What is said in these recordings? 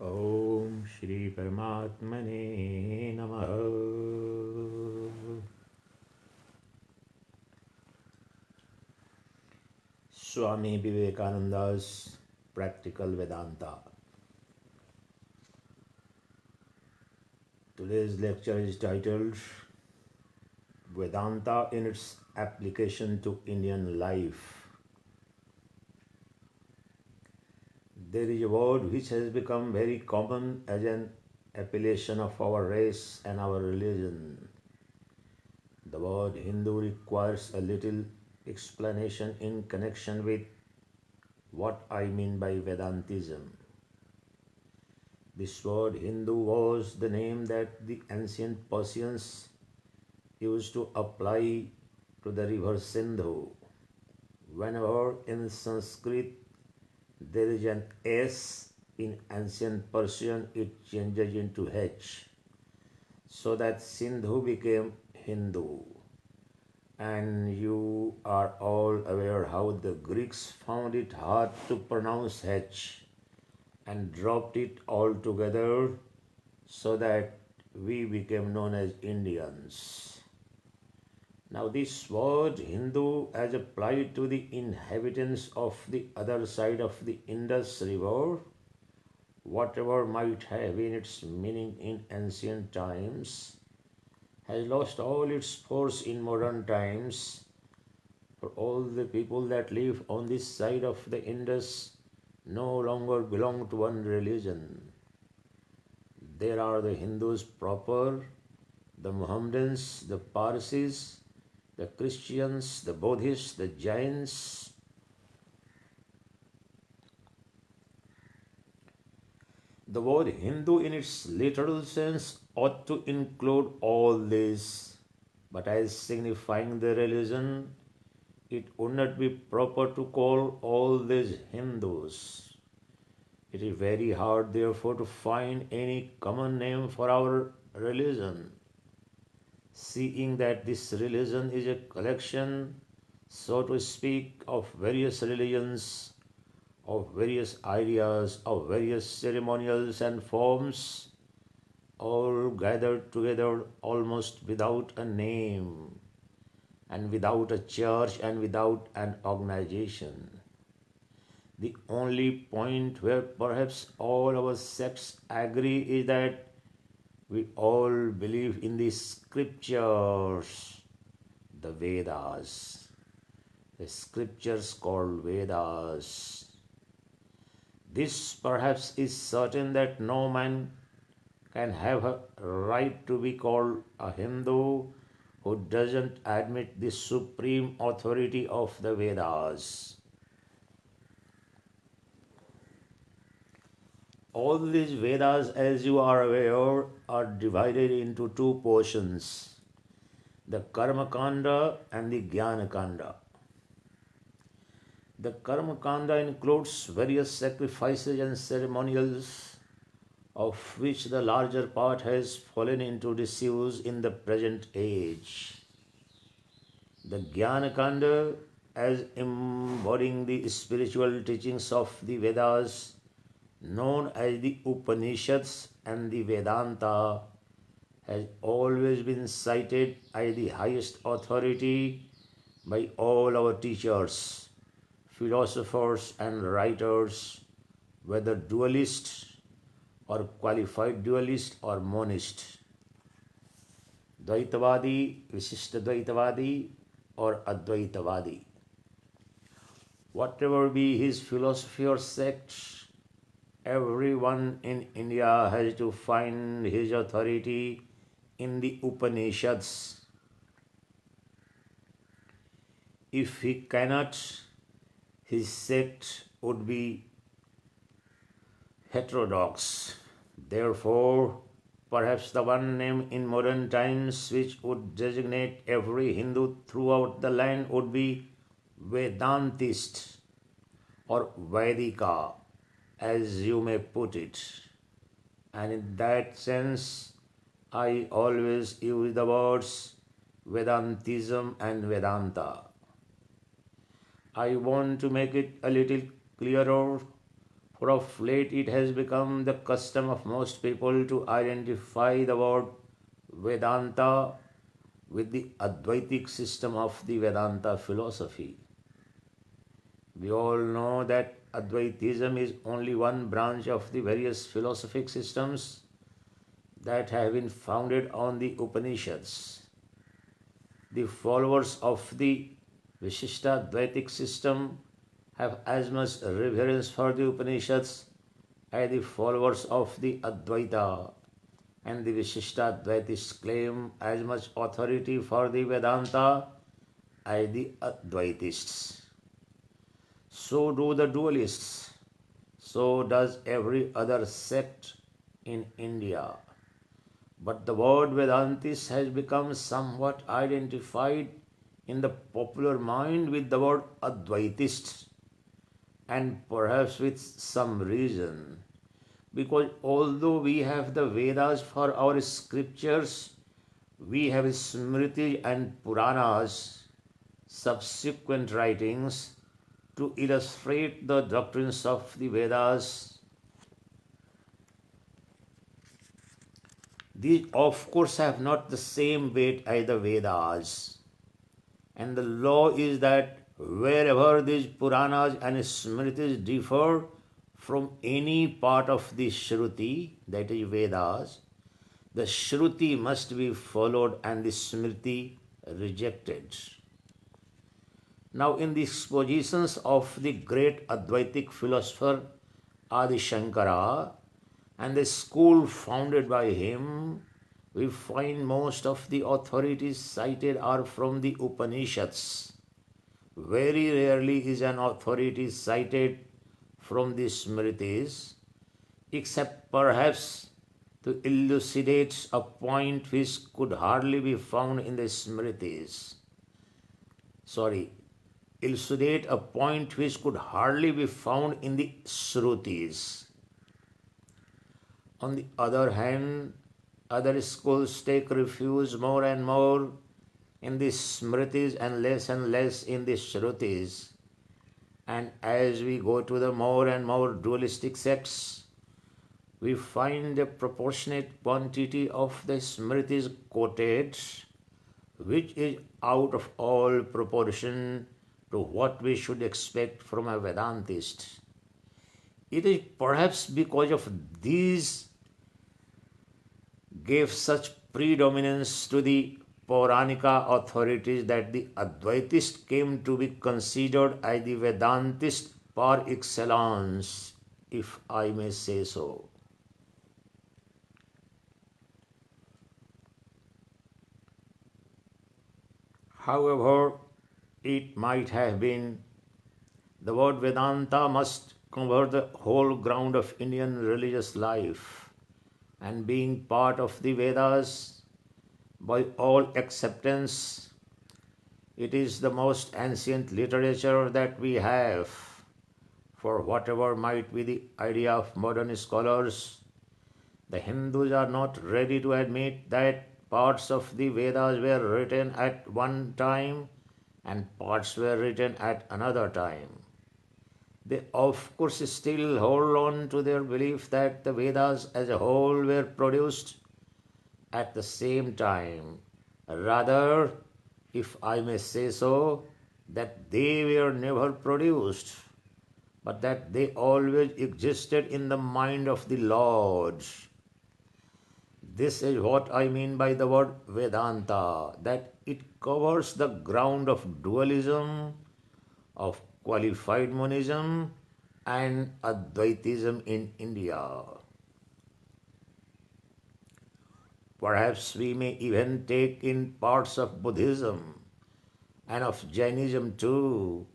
ॐ श्री परमात्मने नमः। Swami Vivekananda's Practical Vedanta. Today's lecture is titled Vedanta in its Application to Indian Life. There is a word which has become very common as an appellation of our race and our religion. The word Hindu requires a little explanation in connection with what I mean by Vedantism. This word Hindu was the name that the ancient Persians used to apply to the river Sindhu. Whenever in Sanskrit there is an S, in ancient Persian it changes into H, so that Sindhu became Hindu. And you are all aware how the Greeks found it hard to pronounce H and dropped it altogether so that we became known as Indians. Now, this word Hindu, as applied to the inhabitants of the other side of the Indus River, whatever might have been its meaning in ancient times, has lost all its force in modern times. For all the people that live on this side of the Indus no longer belong to one religion. There are the Hindus proper, the Mohammedans, the Parsis, the Christians, the Buddhists, the Jains. The word Hindu in its literal sense ought to include all these, but as signifying the religion, it would not be proper to call all these Hindus. It is very hard, therefore, to find any common name for our religion, seeing that this religion is a collection, so to speak, of various religions, of various ideas, of various ceremonials and forms, all gathered together almost without a name, and without a church, and without an organization. The only point where perhaps all our sects agree is that we all believe in the scriptures, the Vedas, the scriptures called Vedas. This perhaps is certain that no man can have a right to be called a Hindu who doesn't admit the supreme authority of the Vedas. All these Vedas, as you are aware, are divided into two portions, the Karma Kanda and the Jnana Kanda. The Karma Kanda includes various sacrifices and ceremonials, of which the larger part has fallen into disuse in the present age. The Jnana Kanda, as embodying the spiritual teachings of the Vedas, known as the Upanishads and the Vedanta, has always been cited as the highest authority by all our teachers, philosophers, and writers, whether dualists or qualified dualists or monists, Dvaitavadi, Vishishtadvaitavadi, or Advaitavadi. Whatever be his philosophy or sect, everyone in India has to find his authority in the Upanishads. If he cannot, his sect would be heterodox. Therefore, perhaps the one name in modern times which would designate every Hindu throughout the land would be Vedantist or Vedika, as you may put it. And in that sense, I always use the words Vedantism and Vedanta. I want to make it a little clearer For of late it has become the custom of most people to identify the word Vedanta with the Advaitic system of the Vedanta philosophy. We all know that Advaitism is only one branch of the various philosophic systems that have been founded on the Upanishads. The followers of the Vishishta system have as much reverence for the Upanishads as the followers of the Advaita, and the Vishishta claim as much authority for the Vedanta as the Advaitists. So do the dualists. So does every other sect in India. But the word Vedantis has become somewhat identified in the popular mind with the word Advaitist, and perhaps with some reason. Because although we have the Vedas for our scriptures, we have Smriti and Puranas, subsequent writings, to illustrate the doctrines of the Vedas. These, of course, have not the same weight as the Vedas. And the law is that wherever these Puranas and Smritis differ from any part of the Shruti, that is Vedas, the Shruti must be followed and the Smriti rejected. Now, in the expositions of the great Advaitic philosopher Adi Shankara and the school founded by him, we find most of the authorities cited are from the Upanishads. Very rarely is an authority cited from the Smritis, except perhaps to elucidate a point which could hardly be found in the Smritis. Sorry, elucidate a point which could hardly be found in the Shrutis. On the other hand, other schools take refuge more and more in the Smritis and less in the Shrutis. And as we go to the more and more dualistic sects, we find a proportionate quantity of the Smritis quoted, which is out of all proportion to what we should expect from a Vedantist. It is perhaps because of these gave such predominance to the Pauranika authorities that the Advaitist came to be considered as the Vedantist par excellence, if I may say so. However, it might have been, the word Vedanta must cover the whole ground of Indian religious life, and being part of the Vedas, by all acceptance, it is the most ancient literature that we have. For whatever might be the idea of modern scholars, the Hindus are not ready to admit that parts of the Vedas were written at one time and parts were written at another time. They, of course, still hold on to their belief that the Vedas as a whole were produced at the same time. Rather, if I may say so, that they were never produced, but that they always existed in the mind of the Lord. This is what I mean by the word Vedanta, that it covers the ground of dualism, of qualified monism, and Advaitism in India. Perhaps we may even take in parts of Buddhism and of Jainism too,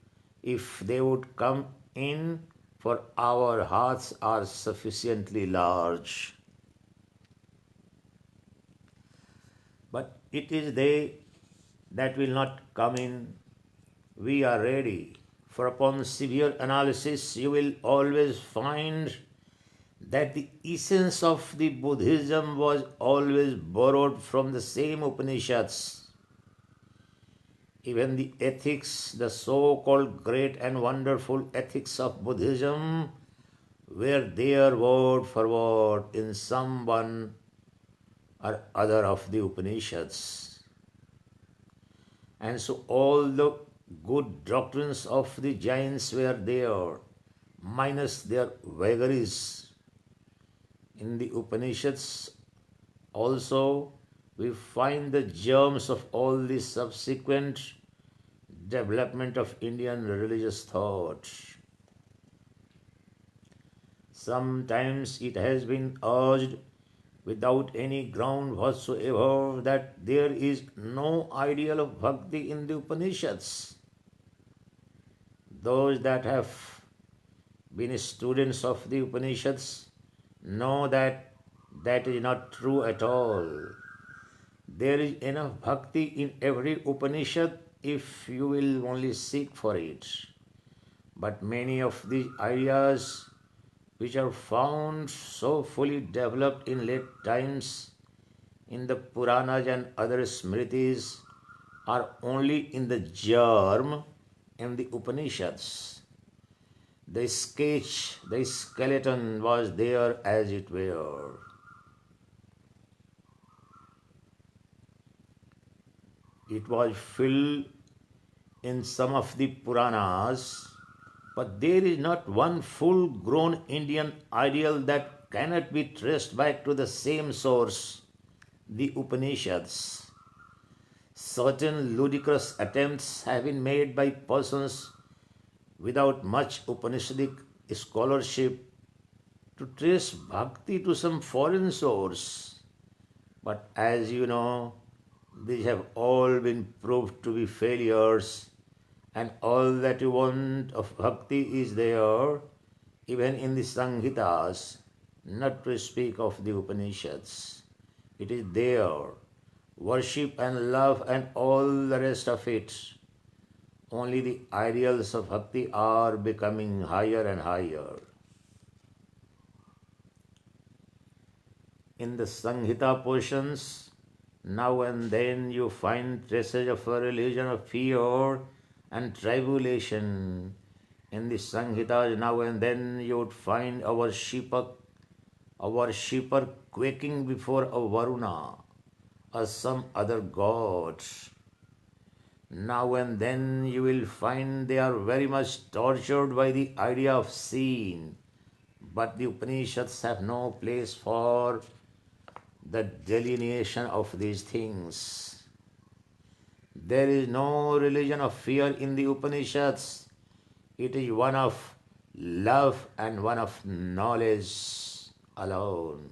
if they would come in, for our hearts are sufficiently large. But it is they that will not come in. We are ready, for upon severe analysis you will always find that the essence of the Buddhism was always borrowed from the same Upanishads. Even the ethics, the so called great and wonderful ethics of Buddhism, were there word for word in some one or other of the Upanishads. And so all the good doctrines of the Jains were there, minus their vagaries. In the Upanishads also we find the germs of all the subsequent development of Indian religious thought. Sometimes it has been urged without any ground whatsoever that there is no ideal of bhakti in the Upanishads. Those that have been students of the Upanishads know that that is not true at all. There is enough bhakti in every Upanishad if you will only seek for it. But many of these ideas which are found so fully developed in late times in the Puranas and other Smritis are only in the germ in the Upanishads. The sketch, the skeleton was there as it were. It was filled in some of the Puranas, but there is not one full grown Indian ideal that cannot be traced back to the same source, the Upanishads. Certain ludicrous attempts have been made by persons without much Upanishadic scholarship to trace bhakti to some foreign source. But as you know, these have all been proved to be failures, and all that you want of bhakti is there, even in the Samhitas, not to speak of the Upanishads. It is there. Worship and love and all the rest of it. Only the ideals of bhakti are becoming higher and higher. In the Samhita portions, now and then you find traces of a religion of fear and tribulation. In the Samhitas, now and then you would find a worshipper quaking before a Varuna or some other god. Now and then you will find they are very much tortured by the idea of sin. But the Upanishads have no place for the delineation of these things. There is no religion of fear in the Upanishads. It is one of love and one of knowledge alone.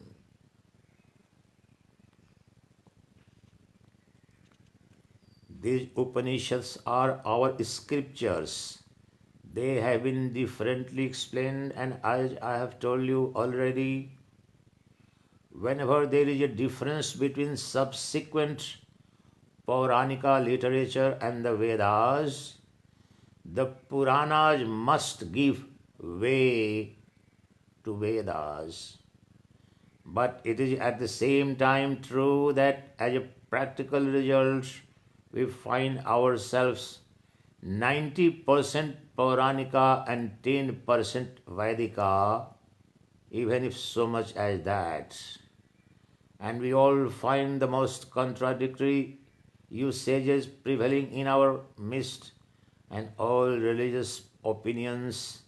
These Upanishads are our scriptures. They have been differently explained, and as I have told you already, whenever there is a difference between subsequent Pauranika literature and the Vedas, the Puranas must give way to Vedas. But it is at the same time true that as a practical result, we find ourselves 90% Pauranika and 10% Vedika, even if so much as that. And we all find the most contradictory usages prevailing in our midst, and all religious opinions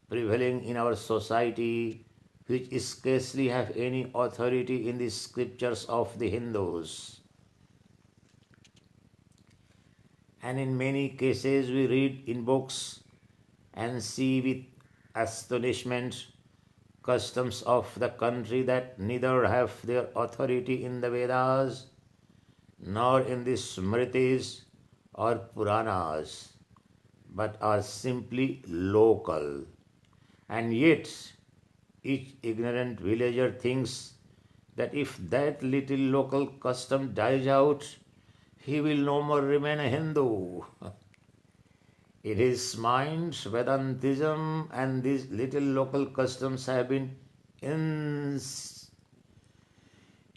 prevailing in our society, which scarcely have any authority in the scriptures of the Hindus. And in many cases, we read in books and see with astonishment customs of the country that neither have their authority in the Vedas nor in the Smritis or Puranas, but are simply local. And yet, each ignorant villager thinks that if that little local custom dies out, he will no more remain a Hindu. In his mind, Vedantism and these little local customs have been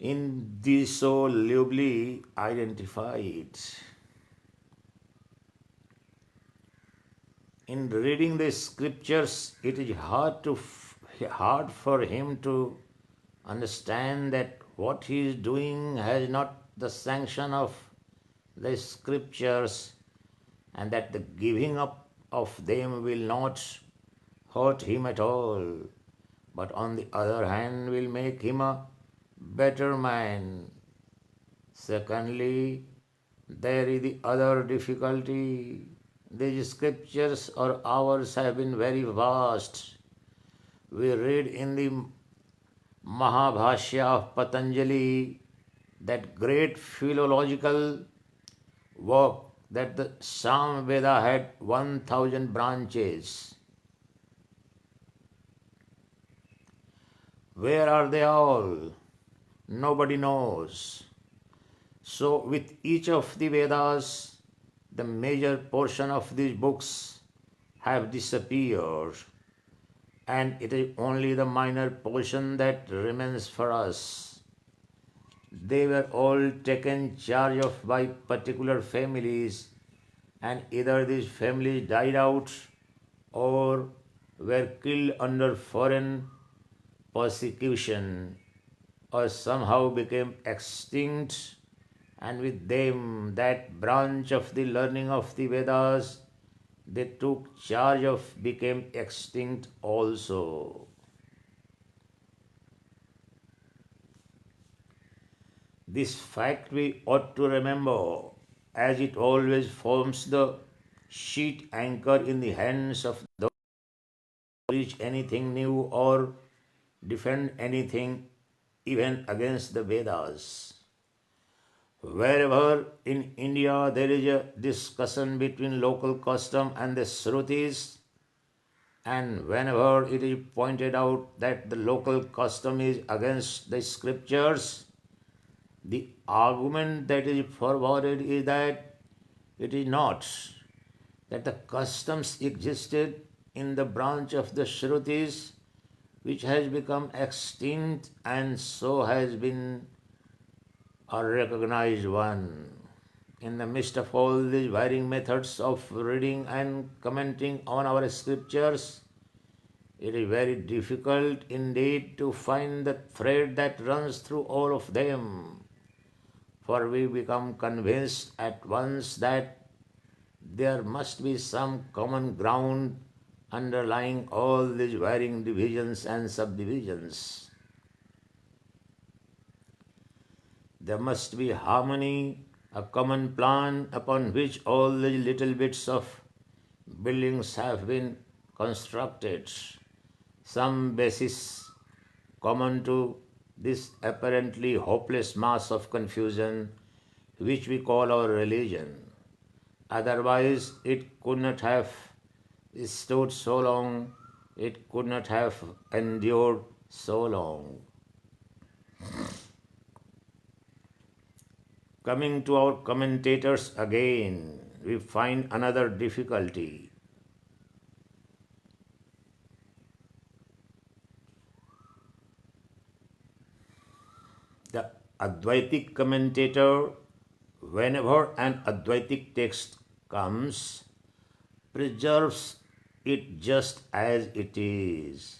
indissolubly identified. In reading the scriptures, it is hard to hard for him to understand that what he is doing has not the sanction of the scriptures, and that the giving up of them will not hurt him at all, but on the other hand will make him a better man. Secondly, there is the other difficulty. These scriptures or ours have been very vast. We read in the Mahabhashya of Patanjali, that great philological work, that the Samveda had 1000 branches. Where are they all? Nobody knows. So, with each of the Vedas, the major portion of these books have disappeared, and it is only the minor portion that remains for us. They were all taken charge of by particular families, and either these families died out or were killed under foreign persecution, or somehow became extinct, and with them that branch of the learning of the Vedas they took charge of became extinct also. This fact we ought to remember, as it always forms the sheet anchor in the hands of those who preach anything new or defend anything even against the Vedas. Wherever in India there is a discussion between local custom and the Shrutis, and whenever it is pointed out that the local custom is against the scriptures, the argument that is forwarded is that it is not, that the customs existed in the branch of the Shrutis which has become extinct and so has been a recognized one. In the midst of all these varying methods of reading and commenting on our scriptures, it is very difficult indeed to find the thread that runs through all of them, for we become convinced at once that there must be some common ground underlying all these varying divisions and subdivisions. There must be harmony, a common plan upon which all the little bits of buildings have been constructed, some basis common to this apparently hopeless mass of confusion which we call our religion. Otherwise, it could not have stood so long, it could not have endured so long. Coming to our commentators again, we find another difficulty. The Advaitic commentator, whenever an Advaitic text comes, preserves it just as it is.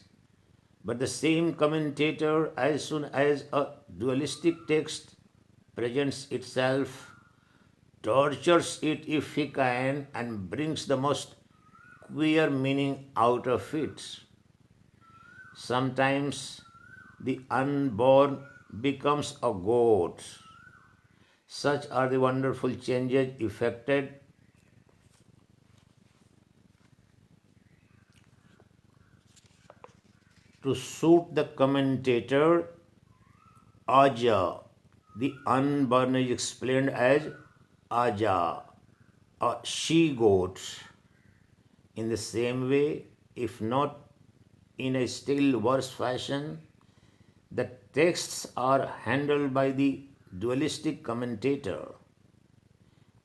But the same commentator, as soon as a dualistic text presents itself, tortures it if he can and brings the most queer meaning out of it. Sometimes the unborn becomes a goat. Such are the wonderful changes effected to suit the commentator. Aja, the unborn is explained as Aja, a she goat. In the same way, if not in a still worse fashion, the texts are handled by the dualistic commentator.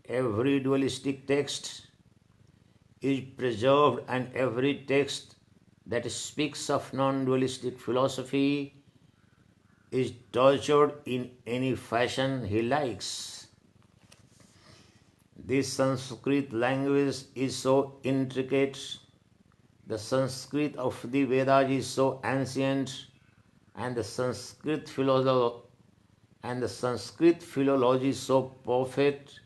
Every dualistic text is preserved, and every text that speaks of non dualistic philosophy is tortured in any fashion he likes. This Sanskrit language is so intricate The Sanskrit of the Vedas is so ancient, and the Sanskrit philology is so perfect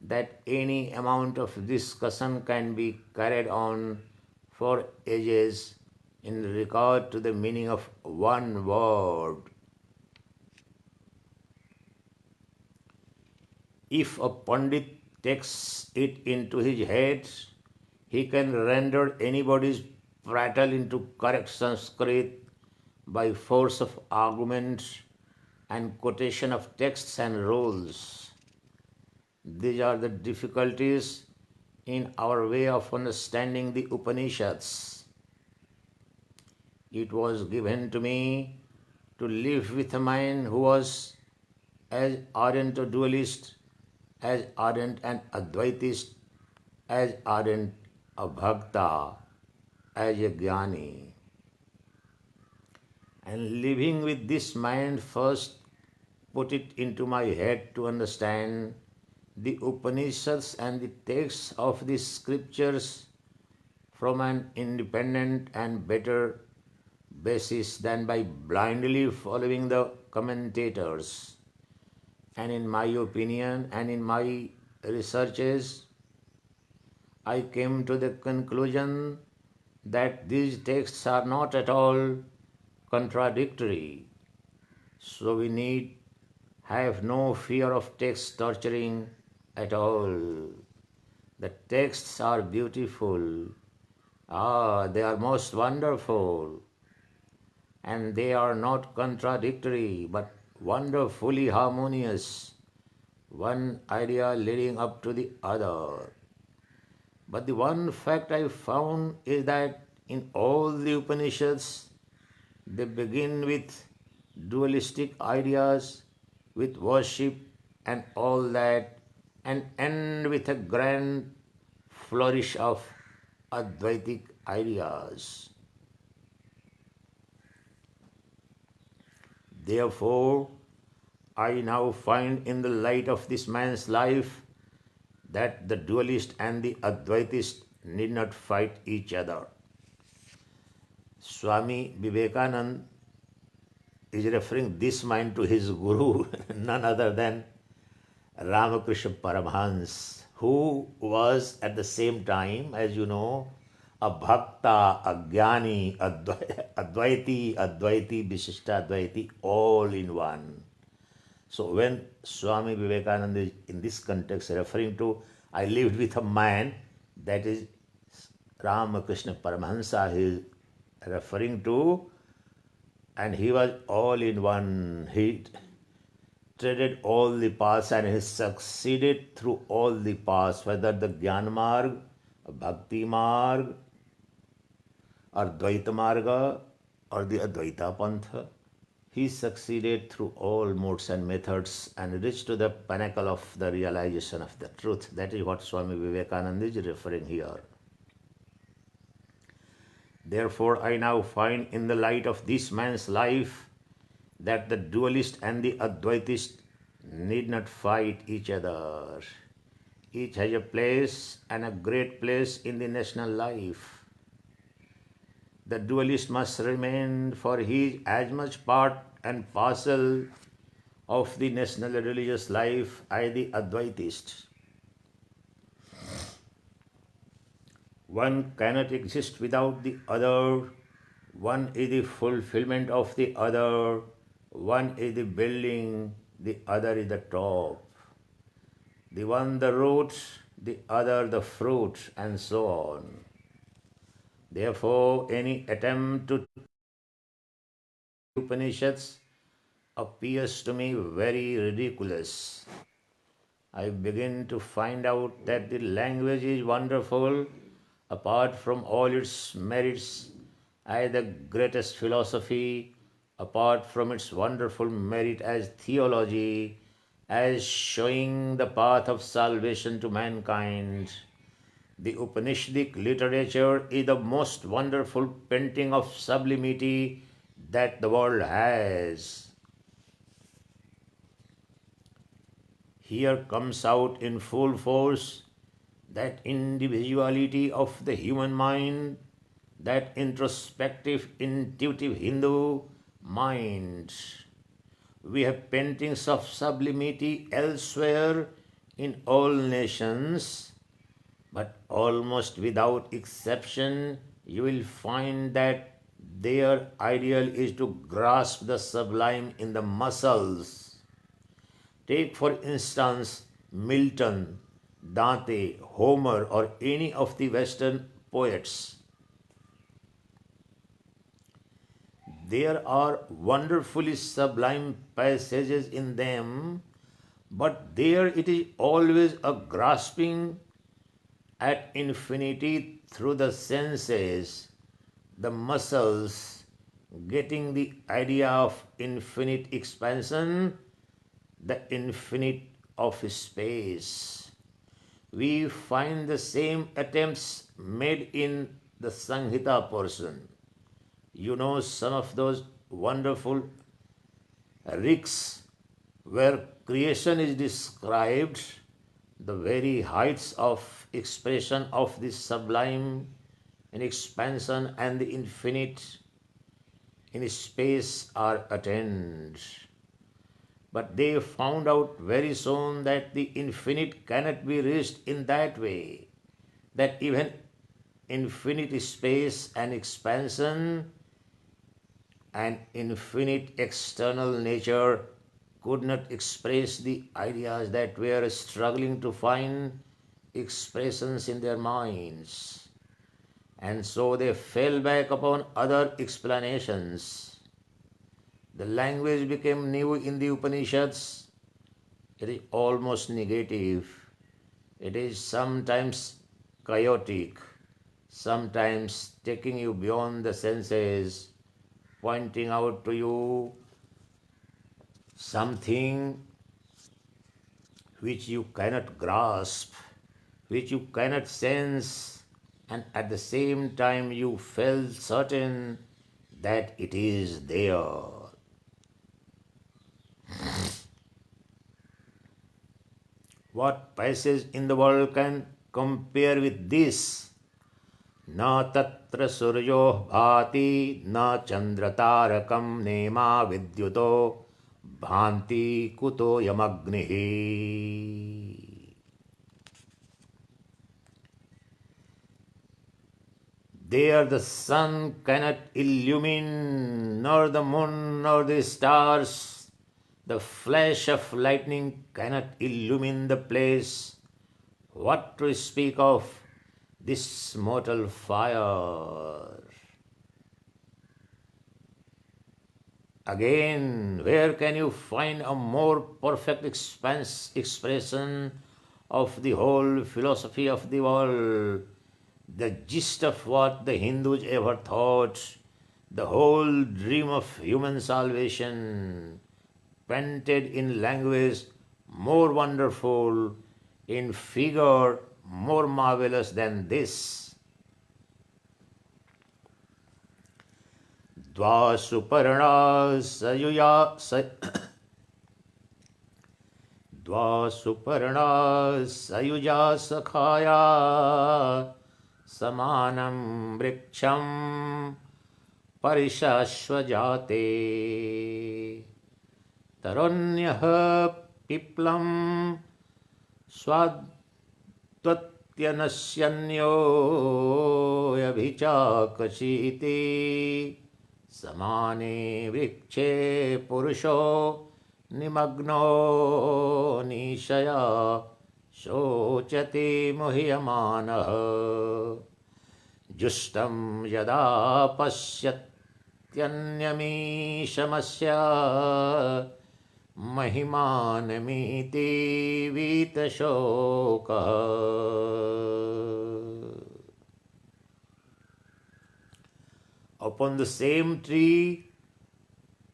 that any amount of discussion can be carried on for ages in regard to the meaning of one word. If a Pandit takes it into his head, he can render anybody's prattle into correct Sanskrit by force of argument and quotation of texts and rules. These are the difficulties in our way of understanding the Upanishads. It was given to me to live with a man who was as ardent a dualist, as ardent an Advaitist, as ardent a Bhakta, as a Jnani. And living with this mind first put it into my head to understand the Upanishads and the texts of the scriptures from an independent and better basis than by blindly following the commentators. And in my opinion and in my researches, I came to the conclusion that these texts are not at all contradictory. So we need have no fear of text torturing at all. The texts are beautiful. They are most wonderful. And they are not contradictory but wonderfully harmonious, one idea leading up to the other. But the one fact I found is that in all the Upanishads, they begin with dualistic ideas, with worship and all that, and end with a grand flourish of Advaitic ideas. Therefore, I now find in the light of this man's life that the dualist and the Advaitist need not fight each other. Swami Vivekananda is referring this mind to his guru, none other than Ramakrishna Paramhans, who was at the same time, as you know, a bhakta, a jnani, Advaiti, Vishishta Advaiti, all in one. So when Swami Vivekananda is in this context referring to, I lived with a man, that is Ramakrishna Paramahansa he is referring to, and he was all in one. He treaded all the paths and he succeeded through all the paths, whether the Jnana Marg, Bhakti Marg, or Dvaita Marga, or the Advaita Pantha. He succeeded through all modes and methods and reached to the pinnacle of the realization of the truth. That is what Swami Vivekananda is referring here. Therefore, I now find in the light of this man's life that the dualist and the Advaitist need not fight each other. Each has a place and a great place in the national life. The dualist must remain, for he is as much part and parcel of the national religious life as the Advaitist. One cannot exist without the other. One is the fulfillment of the other. One is the building, the other is the top. The one the root, the other the fruit, and so on. Therefore, any attempt to Upanishads appears to me very ridiculous. I begin to find out that the language is wonderful, apart from all its merits, as the greatest philosophy, apart from its wonderful merit as theology, as showing the path of salvation to mankind. The Upanishadic literature is the most wonderful painting of sublimity that the world has. Here comes out in full force that individuality of the human mind, that introspective, intuitive Hindu mind. We have paintings of sublimity elsewhere in all nations, but almost without exception, you will find that their ideal is to grasp the sublime in the muscles. Take, for instance, Milton, Dante, Homer, or any of the Western poets. There are wonderfully sublime passages in them, but there it is always a grasping at infinity through the senses, the muscles, getting the idea of infinite expansion, the infinite of space. We find the same attempts made in the Sanghita portion. You know, some of those wonderful rigs where creation is described, the very heights of expression of the sublime in expansion and the infinite in space are attained. But they found out very soon that the infinite cannot be reached in that way, that even infinite space and expansion and infinite external nature could not express the ideas that were struggling to find expressions in their minds. And so they fell back upon other explanations. The language became new in the Upanishads. It is almost negative. It is sometimes chaotic, sometimes taking you beyond the senses, pointing out to you something which you cannot grasp, which you cannot sense, and at the same time you felt certain that it is there. What passage in the world can compare with this? Na tatra suryo bhati na chandratarakam nema vidyuto bhanti kuto yamagnihi. There the sun cannot illumine, nor the moon, nor the stars. The flash of lightning cannot illumine the place. What to speak of this mortal fire? Again, where can you find a more perfect expression of the whole philosophy of the world? The gist of what the Hindus ever thought, the whole dream of human salvation, painted in language more wonderful, in figure more marvelous than this. Dva suparna sayuya Dva suparna sayuja sakhaya samanam vriksham parishashvajate taronyah piplam swadvatyanasyanyo yabhichakashiti samane vrikshe purusho nimagno nishaya शोचति मुह्यमानः जुष्टं यदा पश्यत्यन्यमीशमस्य महिमानमीति वीतशोकः. Upon the same tree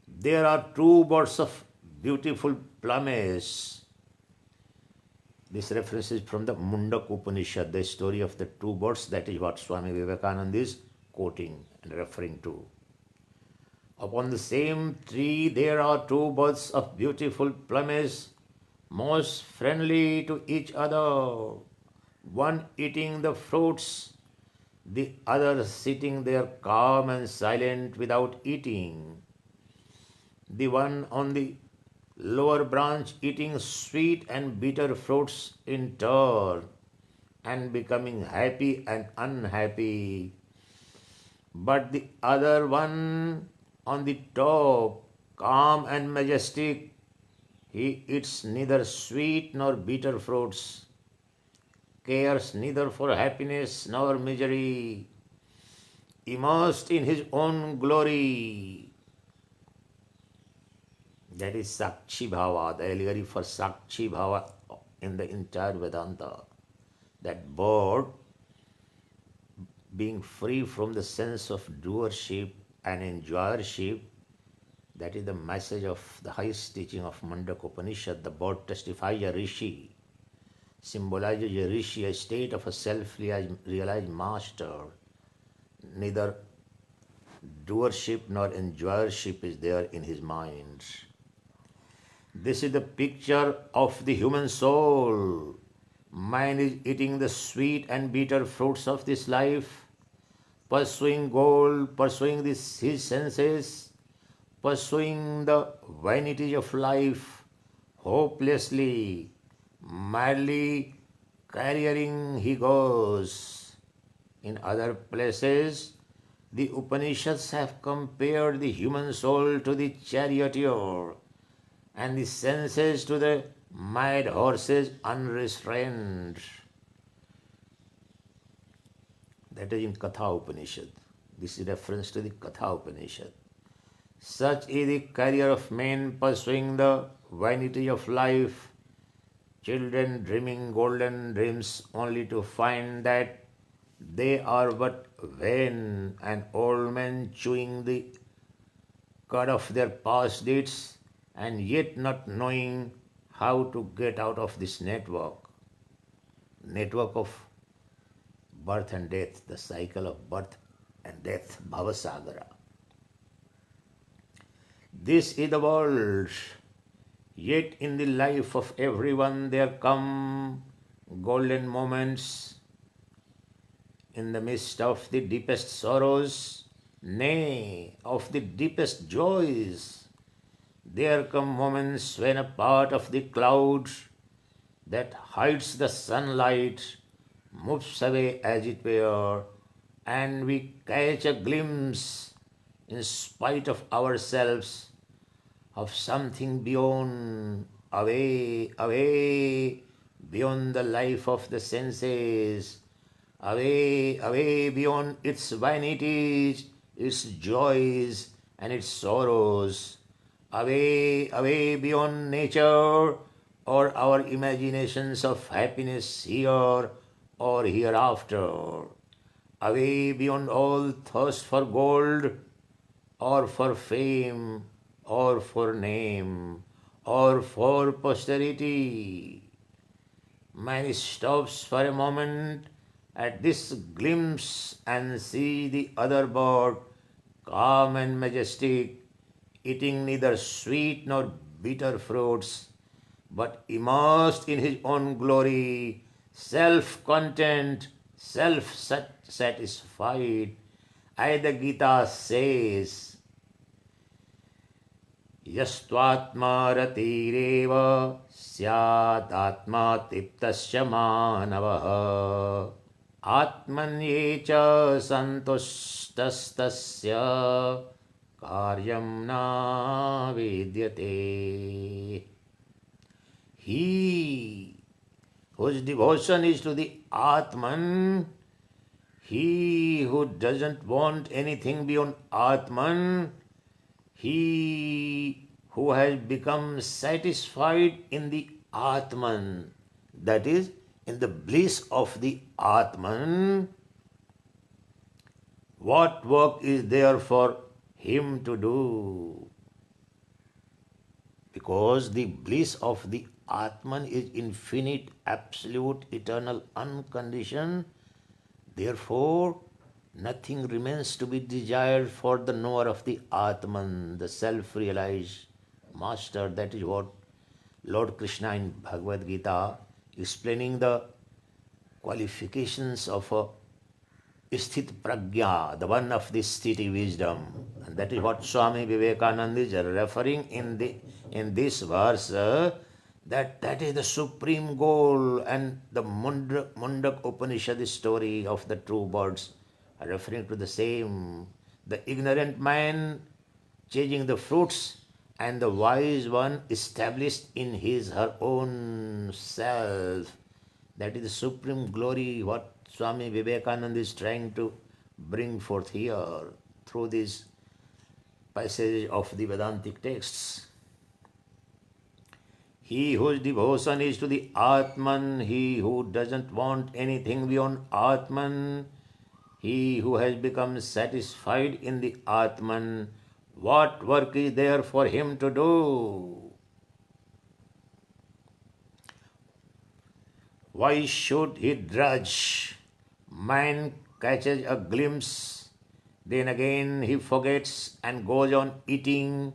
there are two birds of beautiful plumage. This reference is from the Mundak Upanishad, the story of the two birds. That is what Swami Vivekananda is quoting and referring to. Upon the same tree there are two birds of beautiful plumage, most friendly to each other, one eating the fruits, the other sitting there calm and silent without eating, the one on the lower branch eating sweet and bitter fruits in turn and becoming happy and unhappy, but the other one on the top, calm and majestic, he eats neither sweet nor bitter fruits, cares neither for happiness nor misery, immersed in his own glory. That is Sakshi Bhava, the allegory for Sakshi Bhava in the entire Vedanta. That bird, being free from the sense of doership and enjoyership, that is the message of the highest teaching of Mandaka Upanishad. The bird testifies a rishi, symbolizes a rishi, a state of a self-realized master. Neither doership nor enjoyership is there in his mind. This is the picture of the human soul. Man is eating the sweet and bitter fruits of this life, pursuing gold, pursuing his senses, pursuing the vanities of life, hopelessly, madly careering he goes. In other places, the Upanishads have compared the human soul to the charioteer and the senses to the mad horses unrestrained. That is in Katha Upanishad. This is reference to the Katha Upanishad. Such is the career of men pursuing the vanity of life, children dreaming golden dreams only to find that they are but vain, and old men chewing the cud of their past deeds and yet not knowing how to get out of this network of birth and death, the cycle of birth and death, Bhavasagara. This is the world, yet in the life of everyone there come golden moments in the midst of the deepest sorrows, nay, of the deepest joys. There come moments when a part of the cloud that hides the sunlight moves away as it were, and we catch a glimpse, in spite of ourselves, of something beyond, away, away, beyond the life of the senses, away, away beyond its vanities, its joys, and its sorrows, away, away beyond nature or our imaginations of happiness here or hereafter, away beyond all thirst for gold or for fame or for name or for posterity. Man stops for a moment at this glimpse and see the other bird, calm and majestic, eating neither sweet nor bitter fruits, but immersed in his own glory, self-content, self-satisfied. As the Gita says, यस्त्वात्मा रतिरेव स्यादात्मा तृप्तस्य मानवः आत्मन्ये च सन्तुष्टस्तस्य कार्यं न विद्यते. He whose devotion is to the Atman, he who doesn't want anything beyond Atman, he who has become satisfied in the Atman, that is, in the bliss of the Atman, what work is there for him to do? Because the bliss of the Atman is infinite, absolute, eternal, unconditioned, therefore nothing remains to be desired for the knower of the Atman, the self-realized master. That is what Lord Krishna in Bhagavad Gita, explaining the qualifications of a Sthit Pragya, the one of the steady wisdom. And that is what Swami Vivekananda is referring in this verse. That is the supreme goal, and the Mundak Upanishad story of the two birds are referring to the same. The ignorant man changing the fruits, and the wise one established in his her own self. That is the supreme glory what Swami Vivekananda is trying to bring forth here through this passage of the Vedantic texts. He whose devotion is to the Atman, he who doesn't want anything beyond Atman, he who has become satisfied in the Atman, what work is there for him to do? Why should he drudge? Man catches a glimpse, then again he forgets and goes on eating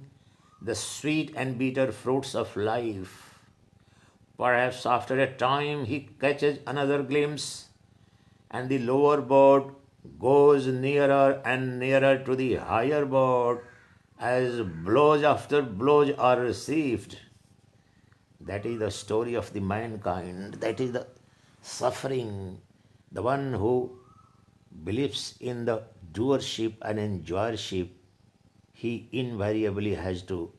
the sweet and bitter fruits of life. Perhaps after a time he catches another glimpse, and the lower bird goes nearer and nearer to the higher bird as blows after blows are received. That is the story of the mankind. That is the suffering. The one who believes in the doership and enjoyership, he invariably has to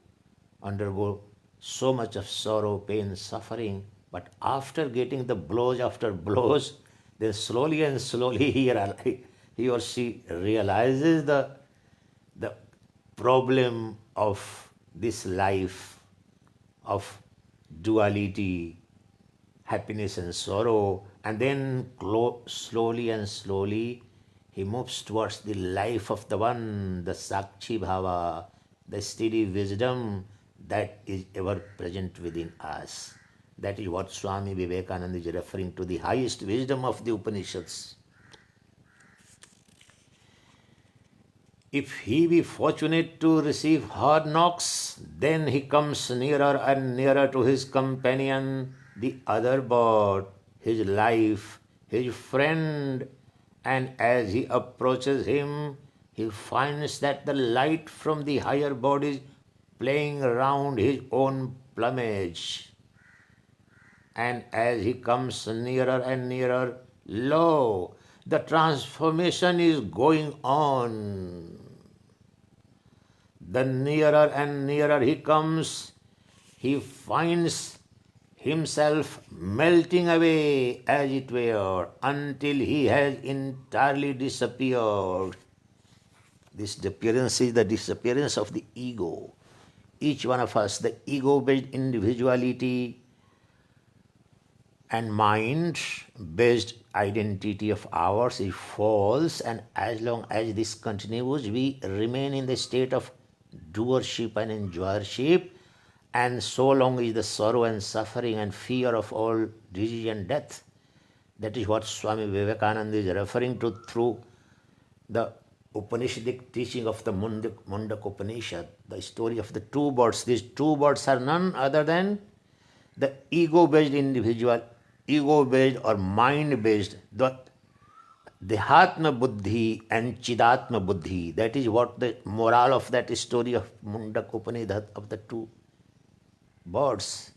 undergo so much of sorrow, pain, suffering. But after getting the blows after blows, then slowly and slowly he or she realizes the problem of this life of duality, happiness and sorrow, and then slowly and slowly he moves towards the life of the one, the Sakshi Bhava, the steady wisdom that is ever present within us. That is what Swami Vivekananda is referring to, the highest wisdom of the Upanishads. If he be fortunate to receive hard knocks, then he comes nearer and nearer to his companion, the other bird, his life, his friend, and as he approaches him, he finds that the light from the higher bird is playing around his own plumage. And as he comes nearer and nearer, lo, the transformation is going on. The nearer and nearer he comes, he finds himself melting away, as it were, until he has entirely disappeared. This disappearance is the disappearance of the ego. Each one of us, the ego-based individuality and mind-based identity of ours is false, and as long as this continues, we remain in the state of doership and enjoyership, and so long is the sorrow and suffering and fear of all disease and death. That is what Swami Vivekananda is referring to through the Upanishadic teaching of the Mundak Upanishad, the story of the two birds. These two birds are none other than the ego-based individual, ego-based or mind-based, the Dehatma Buddhi and Chidatma Buddhi. That is what the moral of that story of Mundak Upanishad of the two birds.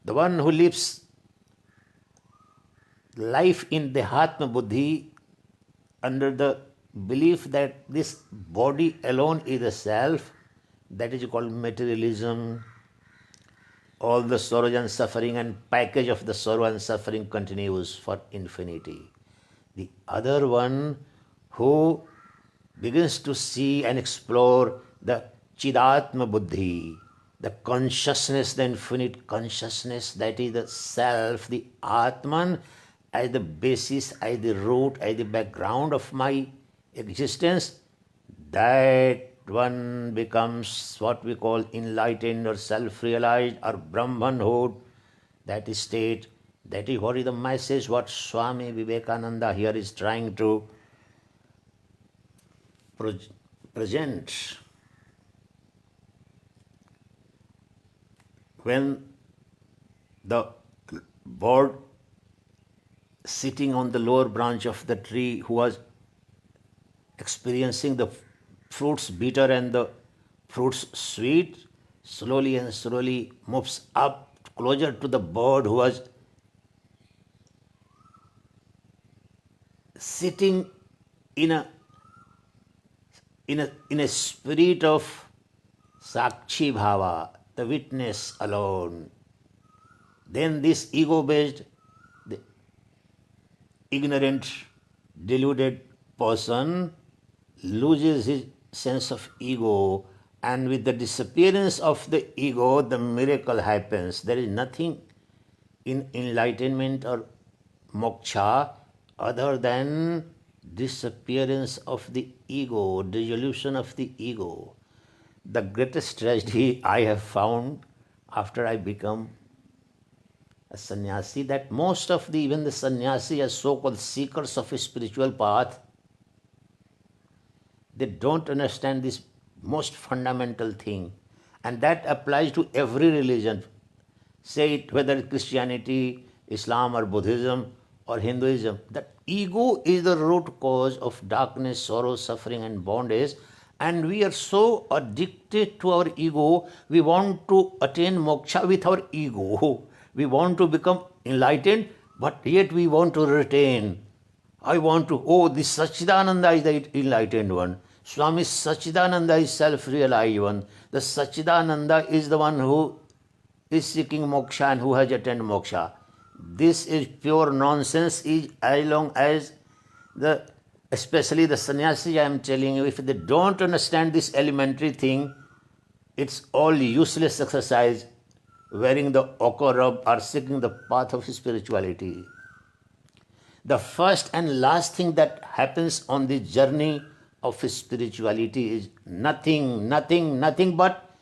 The one who lives life in Dehatma Buddhi under the belief that this body alone is the self, that is called materialism. All the sorrow and suffering and package of the sorrow and suffering continues for infinity. The other one who begins to see and explore the Chidatma Buddhi, the consciousness, the infinite consciousness, that is the self, the Atman, as the basis, as the root, as the background of my existence, that one becomes what we call enlightened or self-realized or Brahmanhood, that state. That is what is the message what Swami Vivekananda here is trying to present. When the bird sitting on the lower branch of the tree who was experiencing the fruits bitter and the fruits sweet, slowly and slowly moves up closer to the bird who was sitting in a spirit of Sakshi Bhava, the witness alone. Then this ego based, the ignorant, deluded person loses his sense of ego, and with the disappearance of the ego, the miracle happens. There is nothing in enlightenment or moksha other than disappearance of the ego, dissolution of the ego. The greatest tragedy I have found after I become a sannyasi, that most of the even the sannyasi as so-called seekers of a spiritual path, they don't understand this most fundamental thing. And that applies to every religion. Say it whether Christianity, Islam or Buddhism or Hinduism. That ego is the root cause of darkness, sorrow, suffering and bondage. And we are so addicted to our ego, we want to attain moksha with our ego. We want to become enlightened, but yet we want to retain. I want to, oh, this Sachidananda is the enlightened one. Swami Sachidananda is self-realized one. The Sachidananda is the one who is seeking moksha and who has attained moksha. This is pure nonsense. Is as long as especially the sannyasi, I am telling you, if they don't understand this elementary thing, it's all useless exercise, wearing the ochre robe or seeking the path of spirituality. The first and last thing that happens on the journey of spirituality is nothing but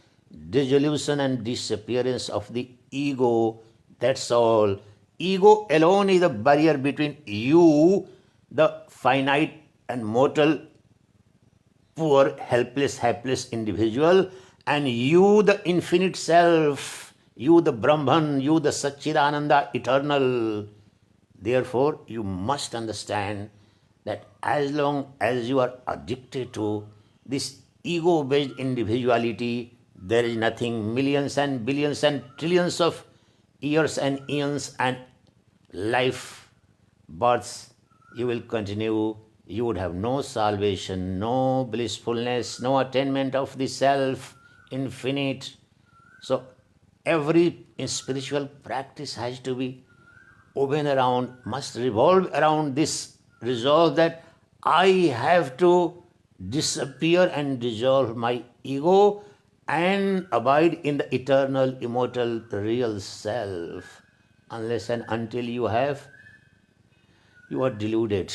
dissolution and disappearance of the ego. That's all. Ego alone is the barrier between you, the finite and mortal, poor, helpless individual, and you, the infinite self, you, the Brahman, you, the Satchidananda, eternal. Therefore, you must understand that as long as you are addicted to this ego-based individuality, there is nothing. Millions and billions and trillions of years and eons and life births you will continue. You would have no salvation, no blissfulness, no attainment of the self, infinite. So every spiritual practice has to be must revolve around this resolve that I have to disappear and dissolve my ego and abide in the eternal, immortal, real self. Unless and until you are deluded.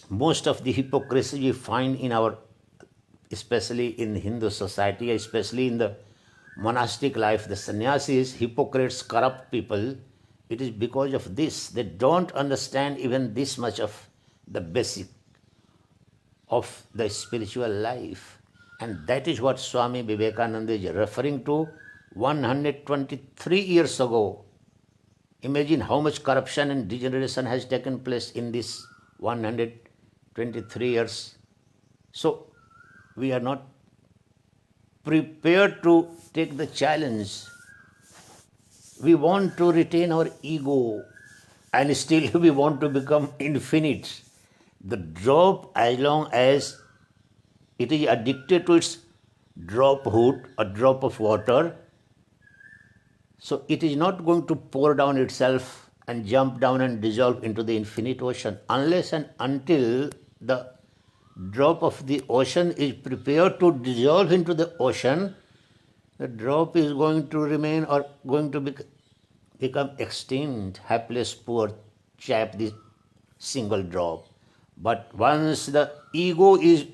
Most of the hypocrisy we find in our, especially in Hindu society, especially in the monastic life, the sannyasis, hypocrites, corrupt people, it is because of this. They don't understand even this much of the basic of the spiritual life. And that is what Swami Vivekananda is referring to 123 years ago. Imagine how much corruption and degeneration has taken place in this 123 years. So we are not prepared to take the challenge. We want to retain our ego and still we want to become infinite. The drop, as long as it is addicted to its drop hood, a drop of water, so it is not going to pour down itself and jump down and dissolve into the infinite ocean unless and until the drop of the ocean is prepared to dissolve into the ocean. The drop is going to remain or going to become extinct, hapless, poor chap, this single drop. But once the ego is,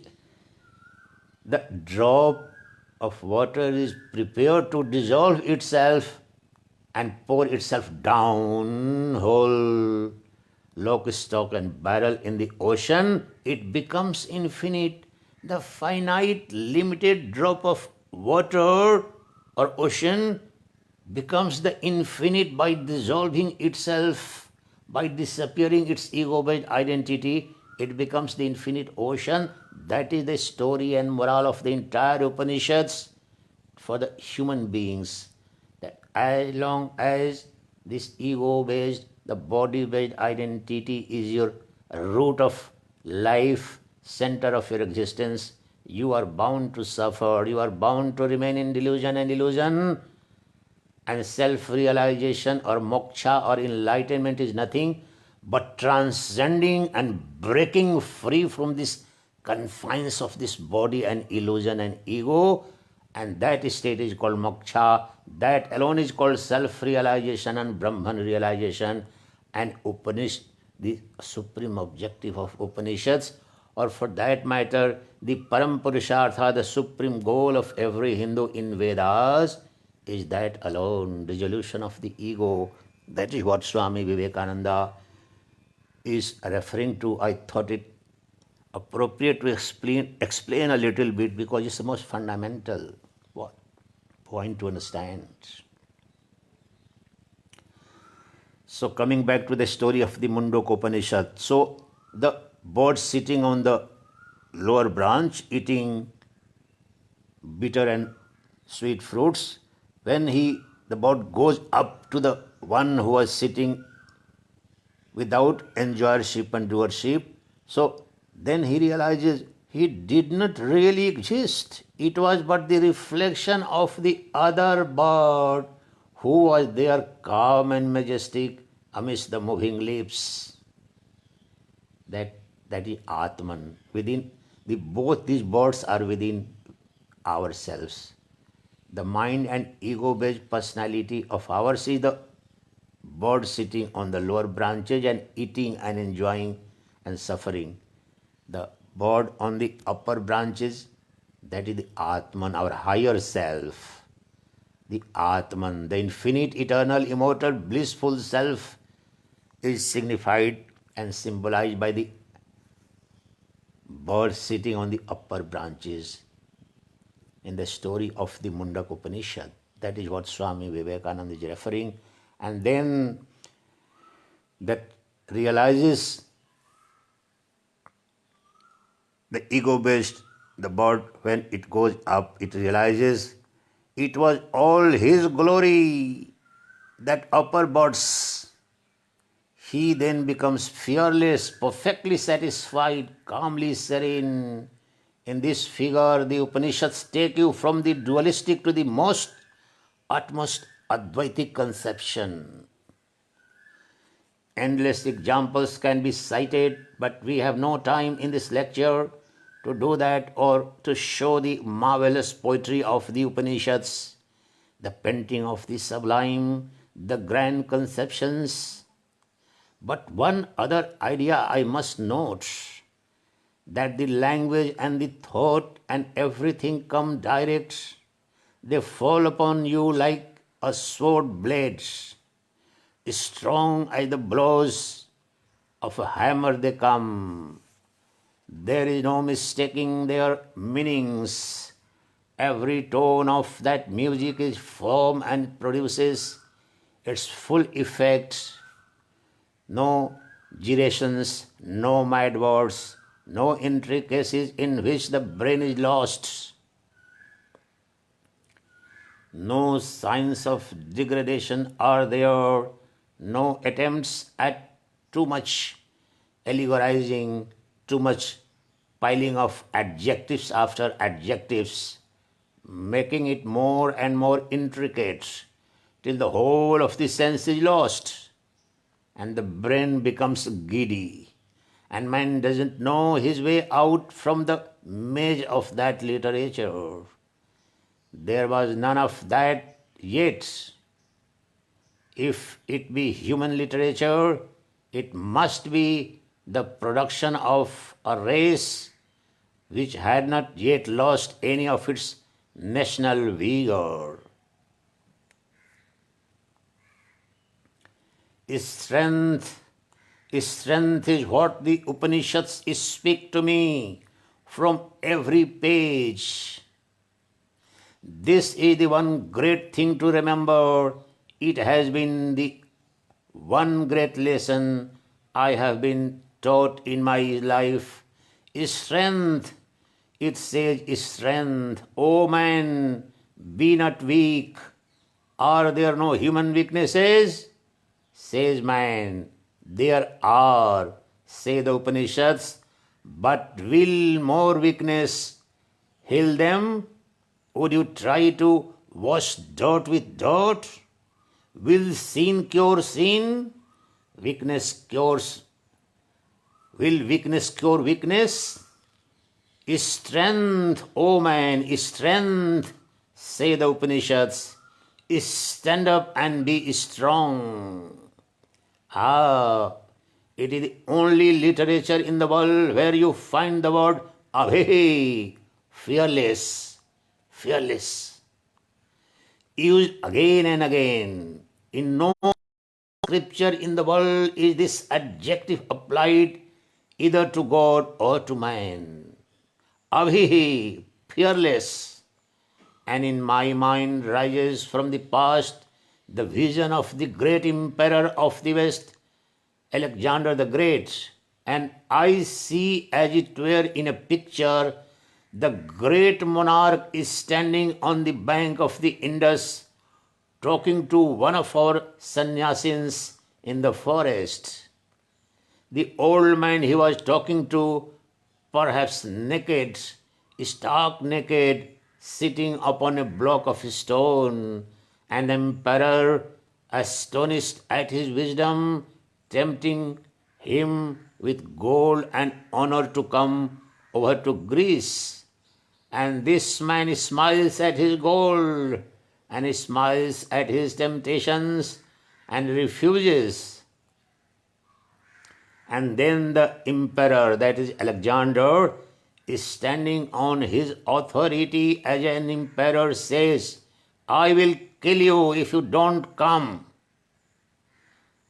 the drop of water is prepared to dissolve itself and pour itself down, whole lock, stock and barrel in the ocean, it becomes infinite. The finite, limited drop of water or ocean becomes the infinite by dissolving itself, by disappearing its ego-based identity. it becomes the infinite ocean. That is the story and moral of the entire Upanishads for the human beings. That as long as this ego based, the body based identity is your root of life, center of your existence, you are bound to suffer, you are bound to remain in delusion and illusion. And self realization or moksha or enlightenment is nothing but transcending and breaking free from this confines of this body and illusion and ego. And that state is called moksha. That alone is called self realization and Brahman realization. And Upanishad, the supreme objective of Upanishads, or for that matter, the Param Purushartha, the supreme goal of every Hindu in Vedas, is that alone, dissolution of the ego. That is what Swami Vivekananda is referring to. I thought it appropriate to explain a little bit because it's the most fundamental point to understand. So coming back to the story of the Mundaka Upanishad. So the bird sitting on the lower branch eating bitter and sweet fruits, when the bird goes up to the one who was sitting without enjoyership and doership, so then he realizes he did not really exist. It was but the reflection of the other bird who was there calm and majestic amidst the moving leaves. That is Atman. Within both these birds are within ourselves. The mind and ego-based personality of ours is the bird sitting on the lower branches and eating and enjoying and suffering. The bird on the upper branches, that is the Atman, our higher self. The Atman, the infinite, eternal, immortal, blissful self, is signified and symbolized by the bird sitting on the upper branches in the story of the Mundaka Upanishad. That is what Swami Vivekananda is referring. And then that realizes the ego-based, the bird, when it goes up, it realizes it was all his glory, that upper bird's. He then becomes fearless, perfectly satisfied, calmly serene. In this figure, the Upanishads take you from the dualistic to the utmost Advaitic conception. Endless examples can be cited, but we have no time in this lecture to do that or to show the marvelous poetry of the Upanishads, the painting of the sublime, the grand conceptions. But one other idea I must note, that the language and the thought and everything come direct. They fall upon you like a sword blade. Strong as the blows of a hammer they come. There is no mistaking their meanings. Every tone of that music is firm and produces its full effect. No gyrations, no mad words, no intricacies in which the brain is lost. No signs of degradation are there, no attempts at too much allegorizing, too much piling of adjectives after adjectives, making it more and more intricate till the whole of the sense is lost and the brain becomes giddy and man doesn't know his way out from the maze of that literature. There was none of that yet. If it be human literature, it must be the production of a race which had not yet lost any of its national vigor. Strength is what the Upanishads speak to me from every page. This is the one great thing to remember. It has been the one great lesson I have been taught in my life. Strength, it says strength. O man, be not weak. Are there no human weaknesses? Says man, there are, say the Upanishads, but will more weakness heal them? Would you try to wash dirt with dirt? Will sin cure sin? Weakness cures. Will weakness cure weakness? Strength, O man, strength, say the Upanishads. Stand up and be strong. It is the only literature in the world where you find the word abhe, fearless, fearless, used again and again. In no scripture in the world is this adjective applied either to God or to man. Abhi, fearless. And in my mind rises from the past the vision of the great emperor of the West, Alexander the Great, and I see as it were in a picture the great monarch is standing on the bank of the Indus talking to one of our sannyasins in the forest. The old man he was talking to, perhaps naked, stark naked, sitting upon a block of stone, and the emperor, astonished at his wisdom, tempting him with gold and honor to come over to Greece. And this man smiles at his gold and he smiles at his temptations and refuses. And then the emperor, that is Alexander, is standing on his authority as an emperor says, I will kill you if you don't come.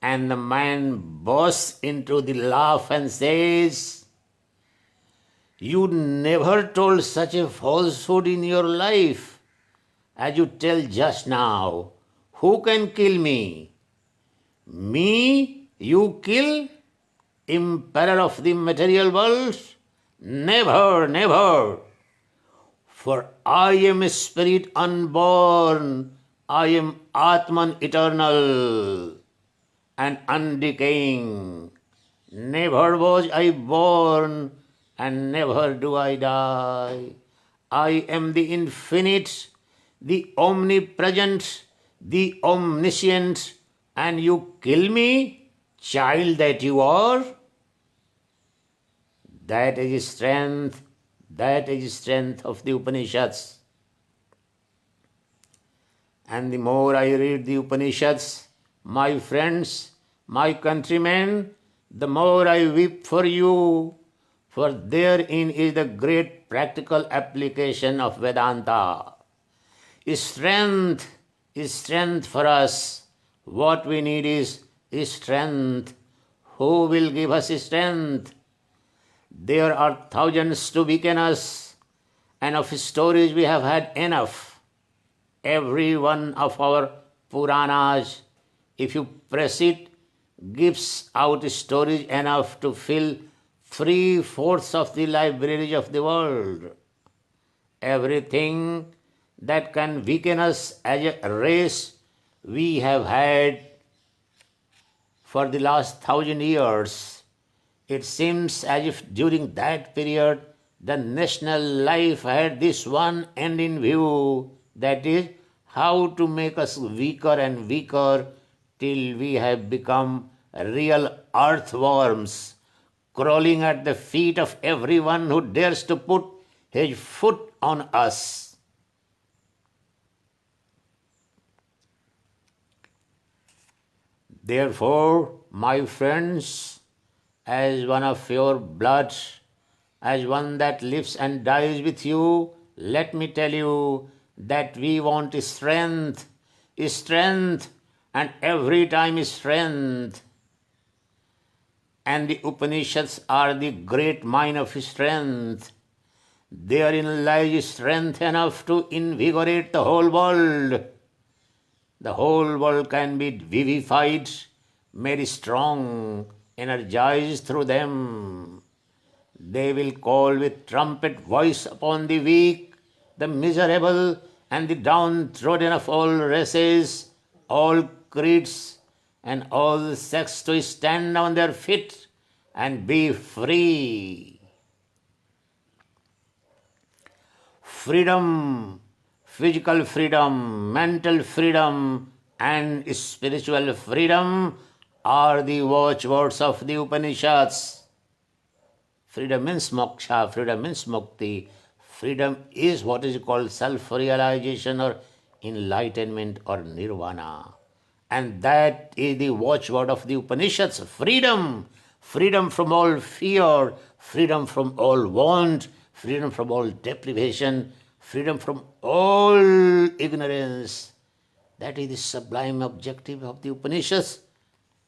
And the man bursts into the laugh and says, you never told such a falsehood in your life as you tell just now. Who can kill me? Me? You kill? Emperor of the material world? Never, never. For I am a spirit unborn. I am Atman eternal and undecaying. Never was I born and never do I die. I am the infinite, the omnipresent, the omniscient, and you kill me, child that you are? That is strength of the Upanishads. And the more I read the Upanishads, my friends, my countrymen, the more I weep for you, for therein is the great practical application of Vedanta. Strength is strength for us. What we need is strength. Who will give us strength? There are thousands to weaken us, and of stories we have had enough. Every one of our Puranas, if you press it, gives out stories enough to fill 3/4 of the libraries of the world. Everything that can weaken us as a race we have had for the last 1,000 years. It seems as if during that period the national life had this one end in view, that is, how to make us weaker and weaker till we have become real earthworms, crawling at the feet of everyone who dares to put his foot on us. Therefore, my friends, as one of your blood, as one that lives and dies with you, let me tell you that we want strength, and every time strength. And the Upanishads are the great mine of strength. Therein lies strength enough to invigorate the whole world. The whole world can be vivified, made strong, energized through them. They will call with trumpet voice upon the weak, the miserable, and the downtrodden of all races, all creeds, and all sects to stand on their feet and be free. Freedom, physical freedom, mental freedom, and spiritual freedom are the watchwords of the Upanishads. Freedom means moksha, freedom means mukti. Freedom is what is called self realization or enlightenment or nirvana. And that is the watchword of the Upanishads freedom. Freedom from all fear, freedom from all want, freedom from all deprivation, freedom from all ignorance. That is the sublime objective of the Upanishads.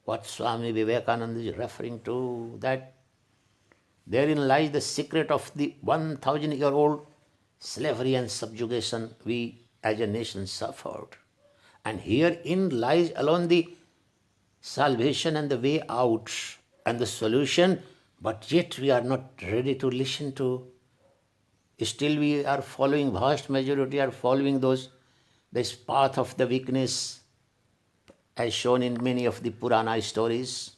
What Swami Vivekananda is referring to, that therein lies the secret of the 1,000-year-old slavery and subjugation we as a nation suffered. And herein lies alone the salvation and the way out and the solution, but yet we are not ready to listen to. Still we are following, vast majority are following this path of the weakness as shown in many of the Purana stories.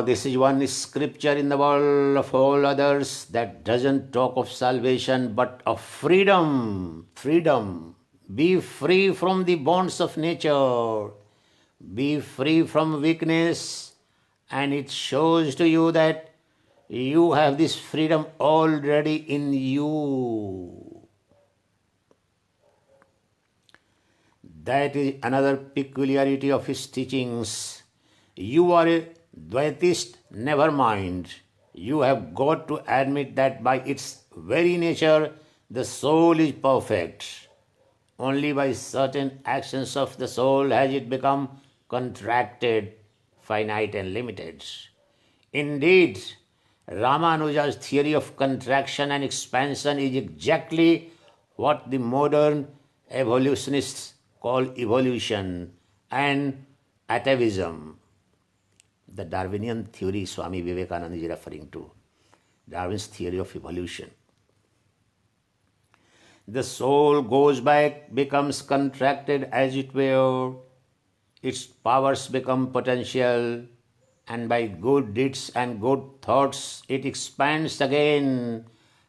This is one scripture in the world of all others that doesn't talk of salvation but of freedom. Freedom. Be free from the bonds of nature. Be free from weakness. And it shows to you that you have this freedom already in you. That is another peculiarity of his teachings. You are a Dvaitist, never mind. You have got to admit that by its very nature, the soul is perfect. Only by certain actions of the soul has it become contracted, finite, and limited. Indeed, Ramanuja's theory of contraction and expansion is exactly what the modern evolutionists call evolution and atavism. The Darwinian theory Swami Vivekananda is referring to, Darwin's theory of evolution. The soul goes back, becomes contracted as it were, its powers become potential, and by good deeds and good thoughts it expands again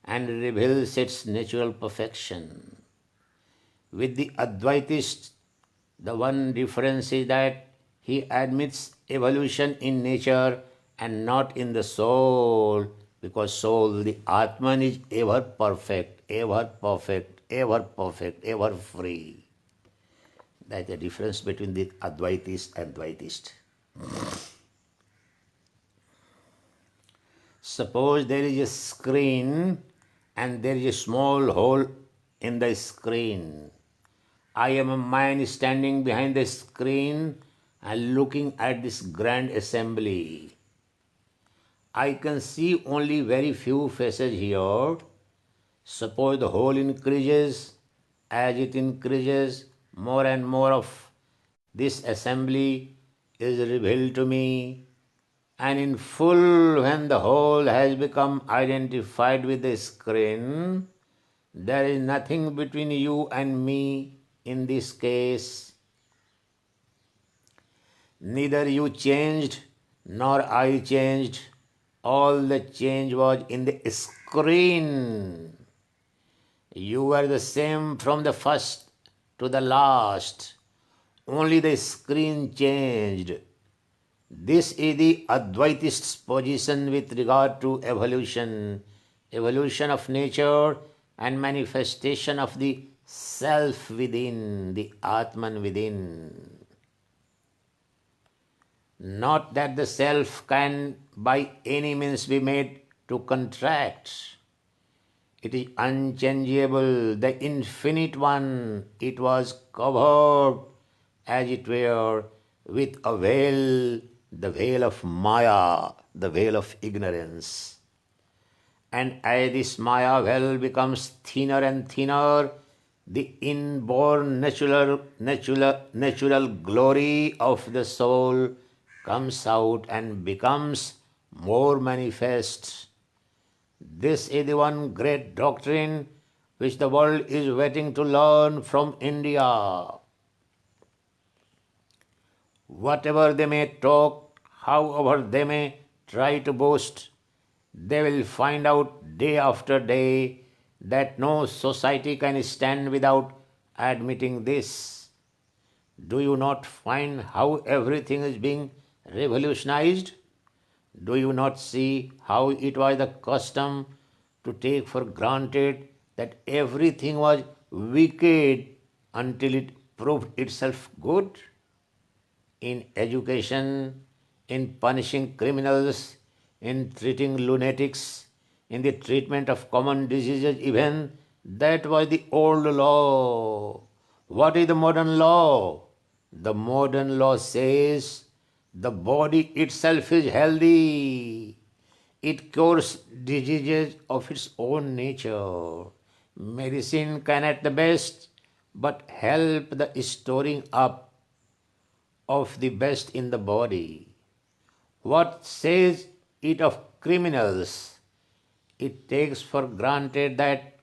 and reveals its natural perfection. With the Advaitist, the one difference is that he admits evolution in nature and not in the soul, because soul, the Atman, is ever perfect, ever perfect, ever perfect, ever free. That's the difference between the Advaitist and Dvaitist. Suppose there is a screen and there is a small hole in the screen. I am a man standing behind the screen and looking at this grand assembly. I can see only very few faces here. Suppose the hole increases. As it increases, more and more of this assembly is revealed to me. And in full, when the whole has become identified with the screen, there is nothing between you and me in this case. Neither you changed nor I changed. All the change was in the screen. You were the same from the first to the last. Only the screen changed. This is the Advaitist's position with regard to evolution. Evolution of nature and manifestation of the self within, the Atman within. Not that the self can by any means be made to contract. It is unchangeable, the infinite one. It was covered, as it were, with a veil, the veil of Maya, the veil of ignorance. And as this Maya veil becomes thinner and thinner, the inborn natural glory of the soul comes out and becomes more manifest. This is the one great doctrine which the world is waiting to learn from India. Whatever they may talk, however they may try to boast, they will find out day after day that no society can stand without admitting this. Do you not find how everything is being revolutionized? Do you not see how it was the custom to take for granted that everything was wicked until it proved itself good? In education, in punishing criminals, in treating lunatics, in the treatment of common diseases, even that was the old law. What is the modern law? The modern law says the body itself is healthy. It cures diseases of its own nature. Medicine can at the best but help the storing up of the best in the body. What says it of criminals? It takes for granted that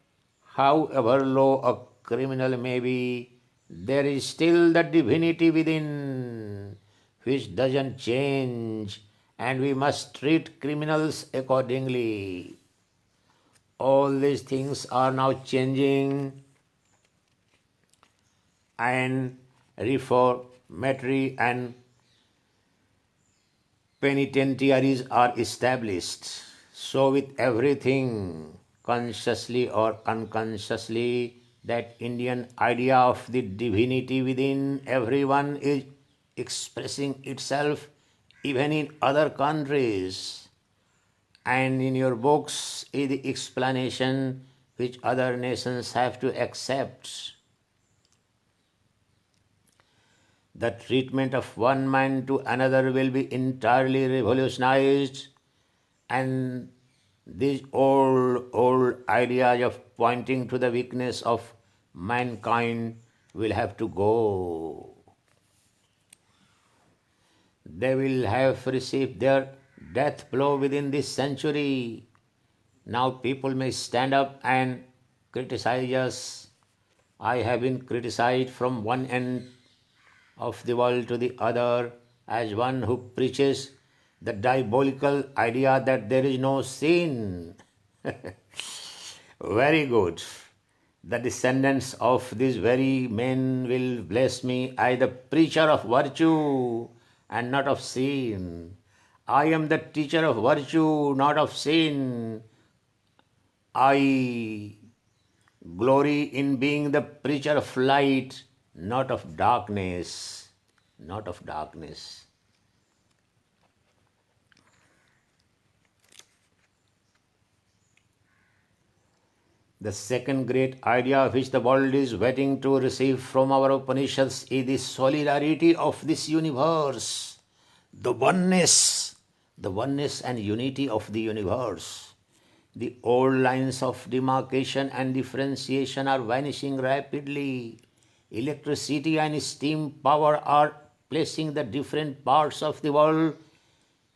however low a criminal may be, there is still the divinity within which doesn't change, and we must treat criminals accordingly. All these things are now changing, and reformatory and penitentiaries are established. So, with everything, consciously or unconsciously, that Indian idea of the divinity within everyone is expressing itself even in other countries. And in your books is the explanation which other nations have to accept. The treatment of one man to another will be entirely revolutionized, and these old ideas of pointing to the weakness of mankind will have to go. They will have received their death blow within this century. Now people may stand up and criticize us. I have been criticized from one end of the world to the other as one who preaches the diabolical idea that there is no sin. Very good. The descendants of these very men will bless me. I, the preacher of virtue and not of sin. I am the teacher of virtue, not of sin. I glory in being the preacher of light, not of darkness. Not of darkness. The second great idea which the world is waiting to receive from our Upanishads is the solidarity of this universe, the oneness and unity of the universe. The old lines of demarcation and differentiation are vanishing rapidly. Electricity and steam power are placing the different parts of the world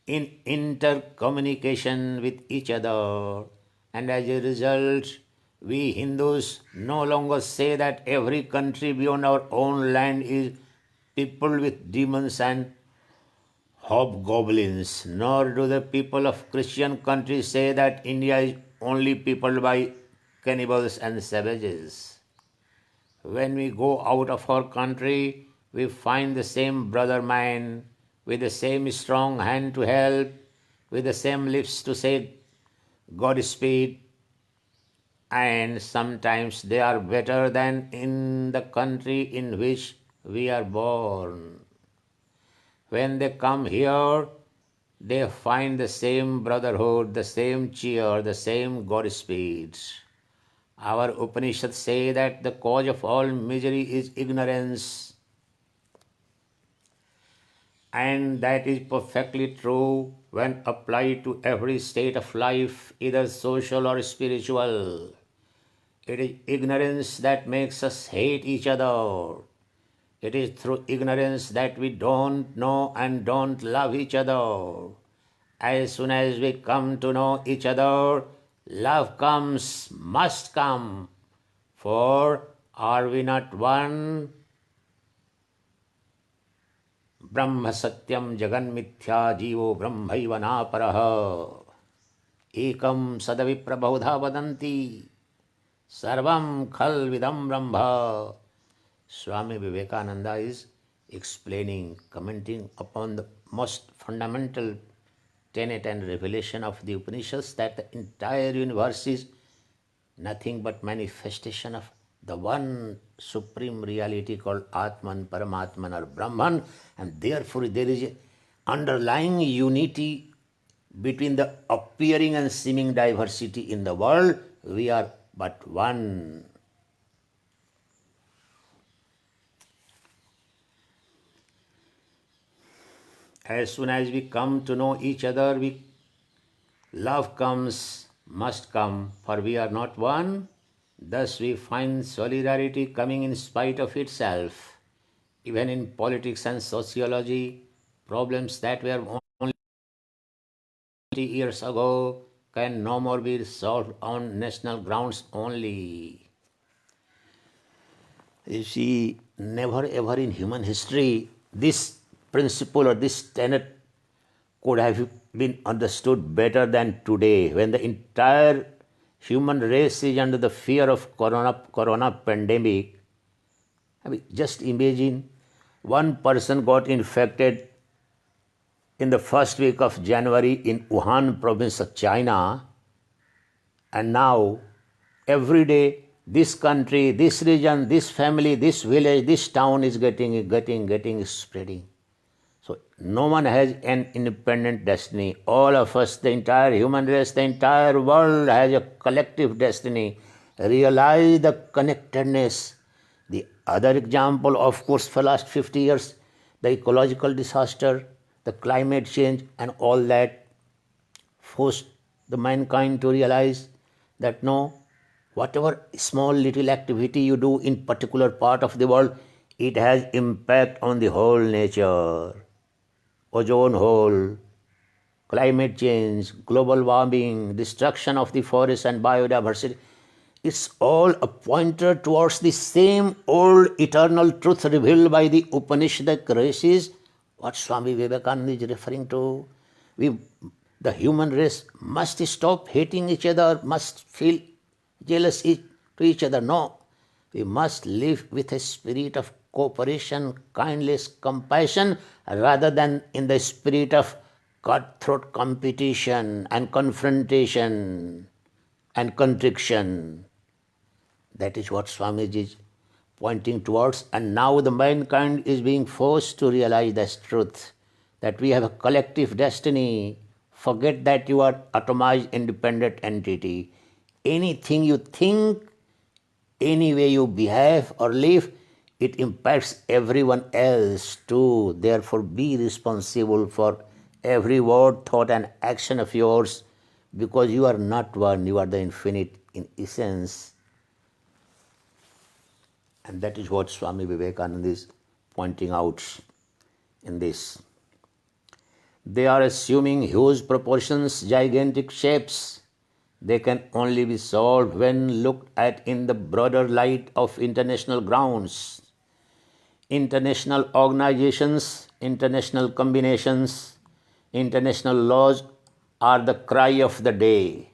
in intercommunication with each other. And as a result, we Hindus no longer say that every country beyond our own land is peopled with demons and hobgoblins, nor do the people of Christian countries say that India is only peopled by cannibals and savages. When we go out of our country, we find the same brother man with the same strong hand to help, with the same lips to say Godspeed, and sometimes they are better than in the country in which we are born. When they come here, they find the same brotherhood, the same cheer, the same Godspeed. Our Upanishads say that the cause of all misery is ignorance, and that is perfectly true when applied to every state of life, either social or spiritual. It is ignorance that makes us hate each other. It is through ignorance that we don't know and don't love each other. As soon as we come to know each other, love comes, must come. For are we not one? Brahma Satyam Jagan Mithya Jivo Brahmaiva Naparaha. Ekam Sadaviprabodha Vadanti. Sarvam Khal Vidam Brahma. Swami Vivekananda is explaining, commenting upon the most fundamental tenet and revelation of the Upanishads, that the entire universe is nothing but manifestation of the one supreme reality called Atman, Paramatman or Brahman, and therefore there is a underlying unity between the appearing and seeming diversity in the world. We are but one. As soon as we come to know each other, love comes, must come, for we are not one. Thus we find solidarity coming in spite of itself. Even in politics and sociology, problems that were only 20 years ago can no more be solved on national grounds only. You see, never ever in human history this principle or this tenet could have been understood better than today, when the entire human race is under the fear of corona pandemic. I mean, just imagine one person got infected in the first week of January in Wuhan province of China, and now every day this country, this region, this family, this village, this town is getting spreading. So no one has an independent destiny. All of us, the entire human race, the entire world has a collective destiny. Realize the connectedness. The other example, of course, for last 50 years, the ecological disaster, the climate change and all that forced the mankind to realize that no, whatever small little activity you do in particular part of the world, it has impact on the whole nature. Ozone hole, climate change, global warming, destruction of the forest and biodiversity. It's all a pointer towards the same old eternal truth revealed by the Upanishadic races, what Swami Vivekananda is referring to. The human race must stop hating each other, must feel jealous to each other. No, we must live with a spirit of cooperation, kindness, compassion, rather than in the spirit of cutthroat competition and confrontation and contrition. That is what Swamiji is pointing towards. And now the mankind is being forced to realize this truth, that we have a collective destiny. Forget that you are atomized independent entity. Anything you think, any way you behave or live, it impacts everyone else too. Therefore, be responsible for every word, thought, and action of yours, because you are not one, you are the infinite in essence. And that is what Swami Vivekananda is pointing out in this. They are assuming huge proportions, gigantic shapes. They can only be solved when looked at in the broader light of international grounds. International organizations, international combinations, international laws are the cry of the day.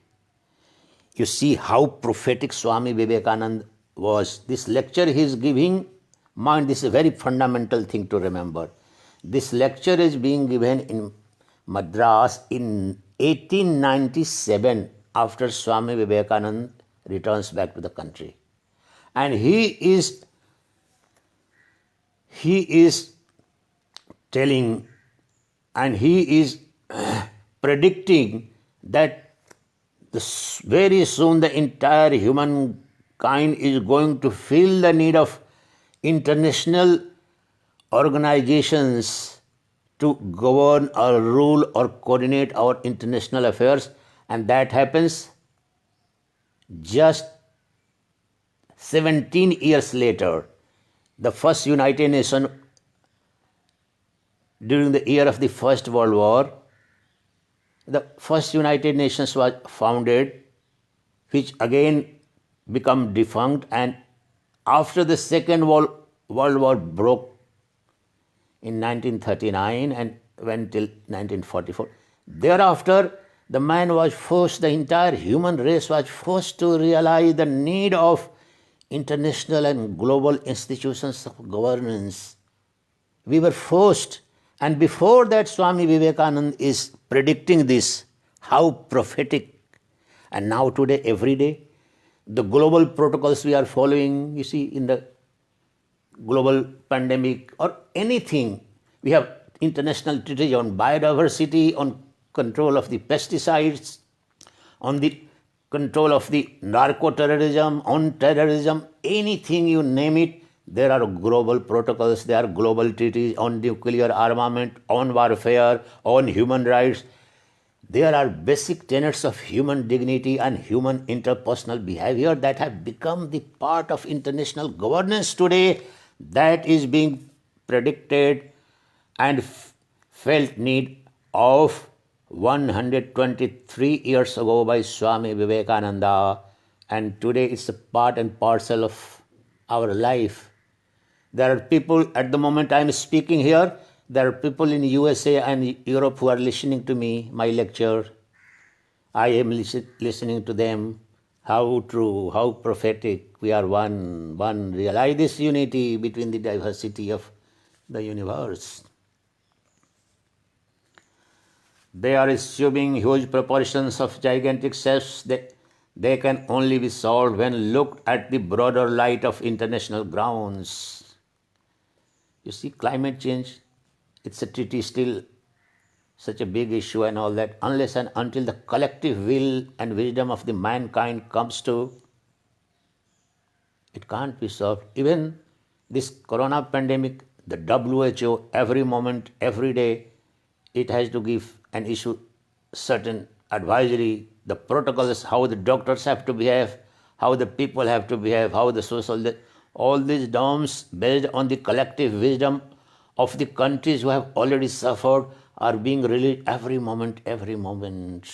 You see how prophetic Swami Vivekananda was. This lecture he is giving, mind, this is a very fundamental thing to remember. This lecture is being given in Madras in 1897, after Swami Vivekananda returns back to the country. And he is telling and he is predicting that very soon the entire humankind is going to feel the need of international organizations to govern or rule or coordinate our international affairs, and that happens just 17 years later The first United Nations during the year of the First World War, the first United Nations was founded, which again become defunct, and after the Second World War broke in 1939 and went till 1944. Thereafter, the man was forced, the entire human race was forced to realize the need of international and global institutions of governance. We were forced, and before that, Swami Vivekananda is predicting this. How prophetic! And now, today, every day, the global protocols we are following, you see, in the global pandemic or anything, we have international treaties on biodiversity, on control of the pesticides, on the control of the narco-terrorism, on terrorism, anything you name it, there are global protocols, there are global treaties on nuclear armament, on warfare, on human rights. There are basic tenets of human dignity and human interpersonal behavior that have become the part of international governance today, that is being predicted and felt need of 123 years ago by Swami Vivekananda, and today it's a part and parcel of our life. There are people, at the moment I am speaking here, there are people in USA and Europe who are listening to me, my lecture. I am listening to them. How true, how prophetic. We are one. Realize this unity between the diversity of the universe. They are assuming huge proportions of gigantic selves that they can only be solved when looked at the broader light of international grounds. You see, climate change, it's a treaty still such a big issue and all that, unless and until the collective will and wisdom of the mankind comes to, it can't be solved. Even this corona pandemic, the WHO, every moment, every day, it has to give and issue certain advisory, the protocols, how the doctors have to behave, how the people have to behave, how the social, all these norms based on the collective wisdom of the countries who have already suffered are being released every moment, every moment.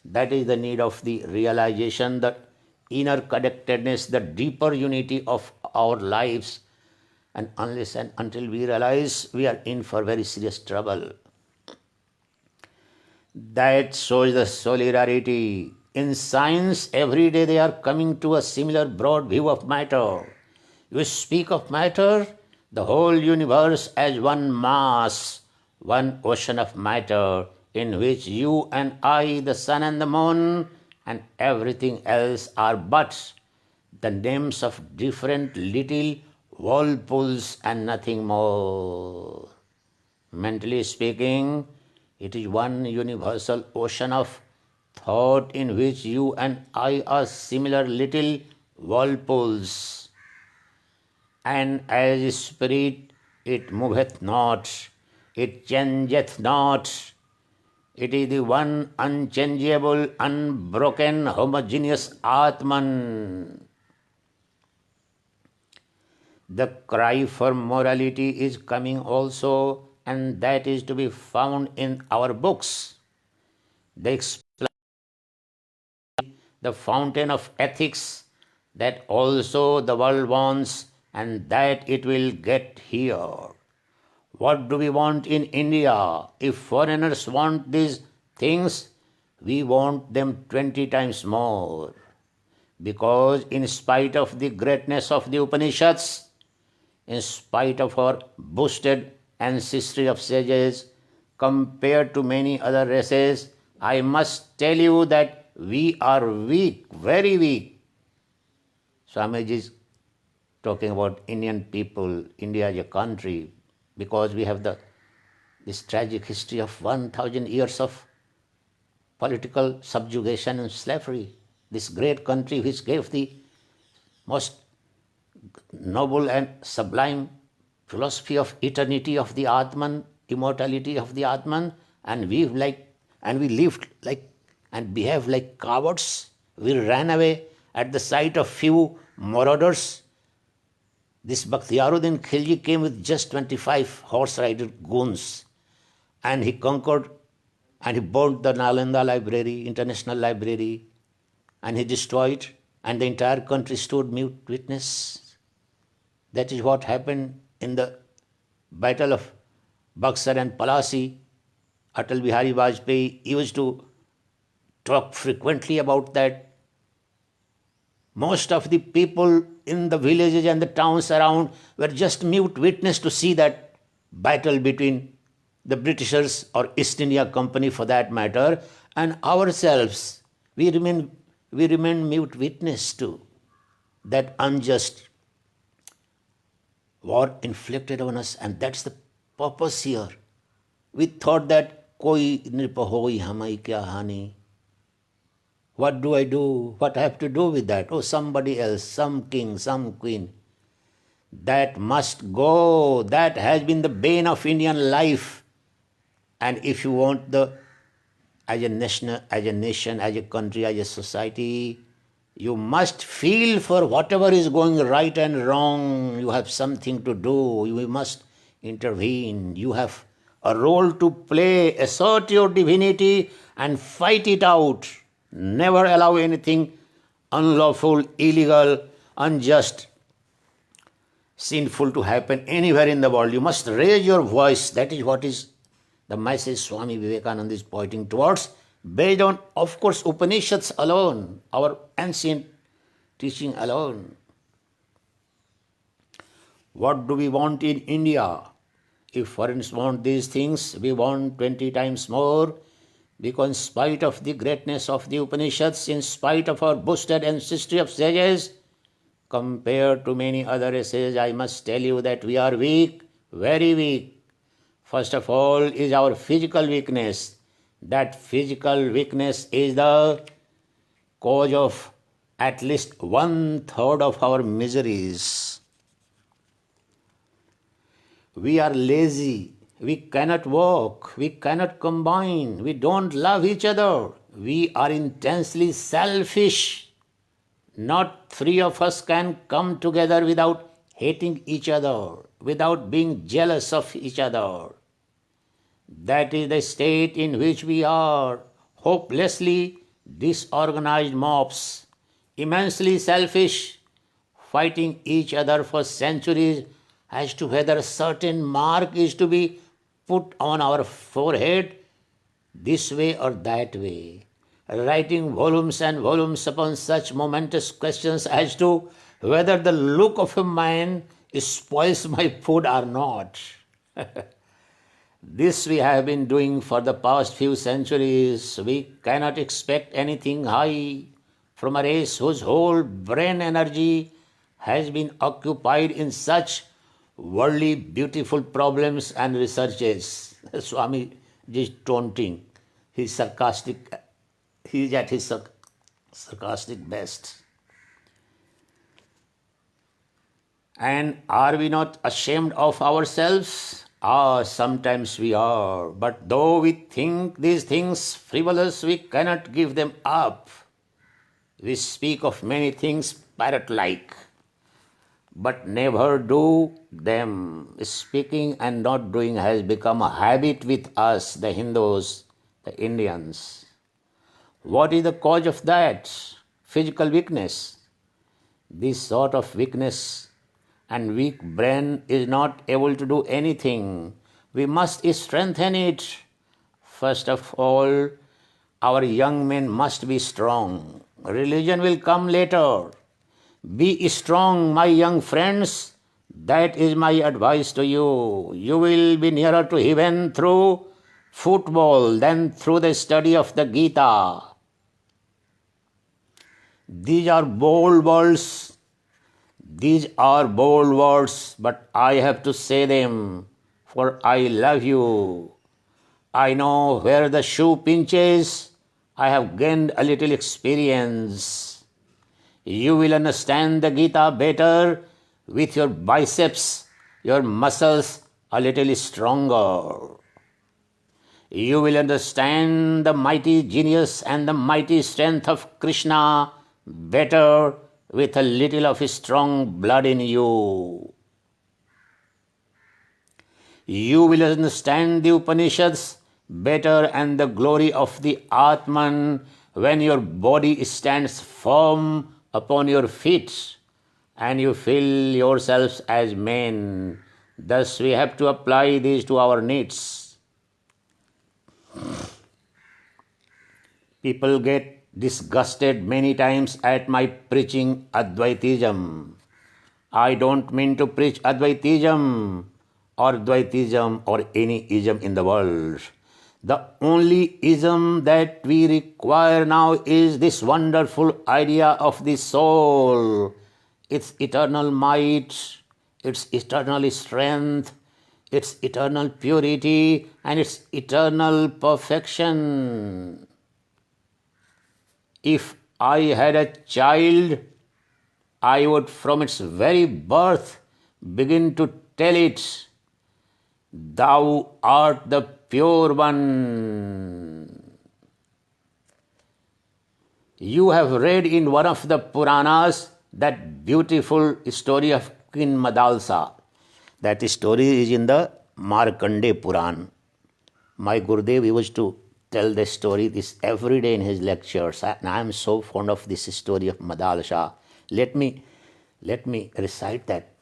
That is the need of the realization, the inner connectedness, the deeper unity of our lives. And unless and until we realize, we are in for very serious trouble. That shows the solidarity. In science, every day they are coming to a similar broad view of matter. You speak of matter, the whole universe as one mass, one ocean of matter, in which you and I, the sun and the moon, and everything else are but the names of different little whirlpools and nothing more. Mentally speaking, it is one universal ocean of thought in which you and I are similar little whirlpools. And as spirit, it moveth not, it changeth not. It is the one unchangeable, unbroken, homogeneous Atman. The cry for morality is coming also, and that is to be found in our books. They explain the fountain of ethics that also the world wants and that it will get here. What do we want in India? If foreigners want these things, we want them 20 times more. Because in spite of the greatness of the Upanishads, in spite of our boosted ancestry of sages, compared to many other races, I must tell you that we are weak, very weak. Swamiji is talking about Indian people, India as a country, because we have this tragic history of 1,000 years of political subjugation and slavery. This great country which gave the most noble and sublime philosophy of eternity of the Atman, immortality of the Atman, and we lived like and behaved like cowards. We ran away at the sight of few marauders. This Bakhtiyaruddin Khilji came with just 25 horse rider goons, and he conquered and he burned the Nalanda Library, International Library, and he destroyed, and the entire country stood mute witness. That is what happened in the Battle of Buxar and Palasi. Atal Bihari Vajpayee used to talk frequently about that. Most of the people in the villages and the towns around were just mute witness to see that battle between the Britishers or East India Company for that matter, and ourselves. We remain mute witness to that unjust war inflicted on us, and that's the purpose here. We thought that koi nripa hoi hamai kya hani. What do I do? What I have to do with that? Oh, somebody else, some king, some queen. That must go. That has been the bane of Indian life. And if you want as a nation, as a country, as a society, you must feel for whatever is going right and wrong. You have something to do. You must intervene. You have a role to play. Assert your divinity and fight it out. Never allow anything unlawful, illegal, unjust, sinful to happen anywhere in the world. You must raise your voice. That is what is the message Swami Vivekananda is pointing towards, based on, of course, Upanishads alone, our ancient teaching alone. What do we want in India? If foreigners want these things, we want 20 times more, because in spite of the greatness of the Upanishads, in spite of our boasted ancestry of sages, compared to many other races, I must tell you that we are weak, very weak. First of all is our physical weakness. That physical weakness is the cause of at least 1/3 of our miseries. We are lazy. We cannot work. We cannot combine. We don't love each other. We are intensely selfish. Not three of us can come together without hating each other, without being jealous of each other. That is the state in which we are, hopelessly disorganized mobs, immensely selfish, fighting each other for centuries as to whether a certain mark is to be put on our forehead this way or that way, writing volumes and volumes upon such momentous questions as to whether the look of a man spoils my food or not. This we have been doing for the past few centuries. We cannot expect anything high from a race whose whole brain energy has been occupied in such worldly beautiful problems and researches. Swami is taunting. He's sarcastic. He's at his sarcastic best. And are we not ashamed of ourselves? Sometimes we are. But though we think these things frivolous, we cannot give them up. We speak of many things parrot-like, but never do them. Speaking and not doing has become a habit with us, the Hindus, the Indians. What is the cause of that? Physical weakness. This sort of weakness and weak brain is not able to do anything. We must strengthen it. First of all, our young men must be strong. Religion will come later. Be strong, my young friends. That is my advice to you. You will be nearer to heaven through football than through the study of the Gita. These are bold words. But I have to say them, for I love you. I know where the shoe pinches. I have gained a little experience. You will understand the Gita better with your biceps, your muscles a little stronger. You will understand the mighty genius and the mighty strength of Krishna better with a little of his strong blood in you. You will understand the Upanishads better and the glory of the Atman when your body stands firm upon your feet and you feel yourselves as men. Thus, we have to apply these to our needs. People get disgusted many times at my preaching Advaitism. I don't mean to preach Advaitism or Dvaitism or any ism in the world. The only ism that we require now is this wonderful idea of the soul, its eternal might, its eternal strength, its eternal purity, and its eternal perfection. If I had a child, I would from its very birth begin to tell it, Thou art the pure one. You have read in one of the Puranas that beautiful story of Queen Madalsa. That story is in the Markandeya Puran. My Gurudev used to tell this story this every day in his lectures, and I am so fond of this story of Madalsa. Let me recite that,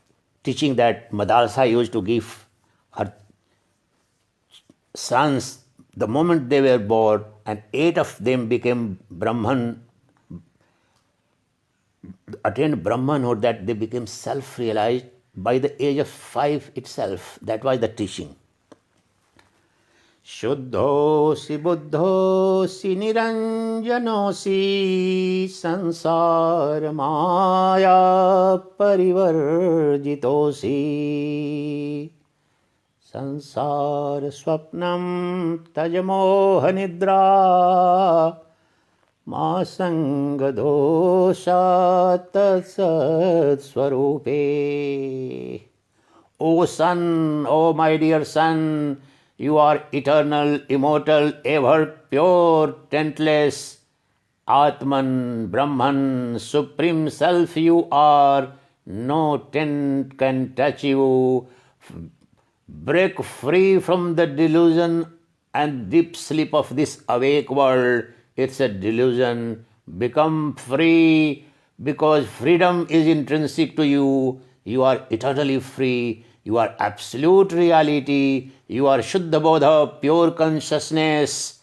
teaching that Madalsa used to give her sons the moment they were born, and 8 of them became Brahman, attained Brahmanhood, that they became self-realized by the age of 5 itself. That was the teaching. Shuddhosi buddhosi niranjanosi sansara maya parivarjitosi sansara swapnam tajamoha nidra masanga dosha tatsat swarupe. O son, O my dear son, you are eternal, immortal, ever pure, taintless. Atman, Brahman, Supreme Self you are. No taint can touch you. Break free from the delusion and deep sleep of this awake world. It's a delusion. Become free, because freedom is intrinsic to you. You are eternally free. You are absolute reality. You are Shuddha Bodha, pure consciousness.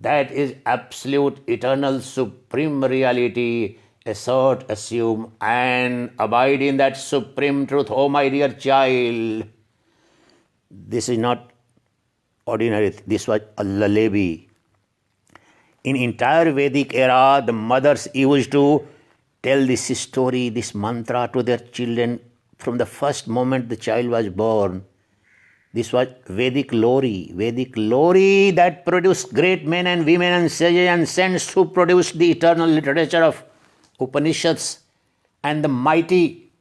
That is absolute, eternal, supreme reality. Assert, assume, and abide in that supreme truth, oh my dear child. This is not ordinary. This was a lullaby. In entire Vedic era, the mothers used to tell this story, this mantra to their children from the first moment the child was born. This was Vedic lore that produced great men and women and sages and saints who produced the eternal literature of Upanishads and the mighty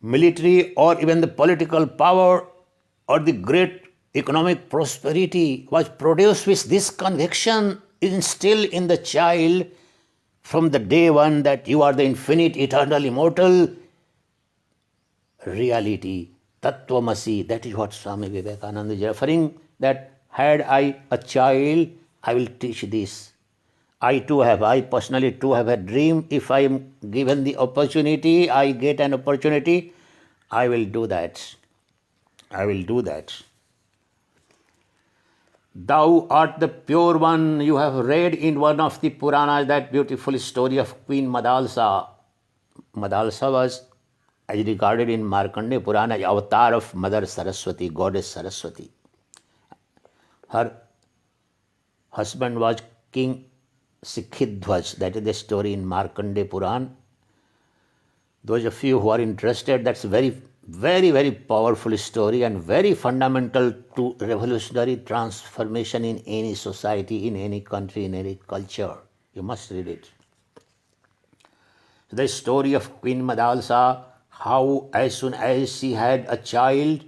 military or even the political power or the great economic prosperity was produced with this conviction instilled in the child from the day one that you are the infinite, eternal, immortal reality. Tattvamasi, that is what Swami Vivekananda is referring, that had I a child, I will teach this. I personally too have a dream. If I am given the opportunity, I get an opportunity, I will do that. Thou art the pure one. You have read in one of the Puranas that beautiful story of Queen Madalsa. Madalsa was, as regarded in Markandeya Purana, avatar of Mother Saraswati, Goddess Saraswati. Her husband was King Sikhidhwaj. That is the story in Markandeya Puran. Those of you who are interested, that's a very, very, very powerful story and very fundamental to revolutionary transformation in any society, in any country, in any culture. You must read it. The story of Queen Madalsa, how as soon as she had a child,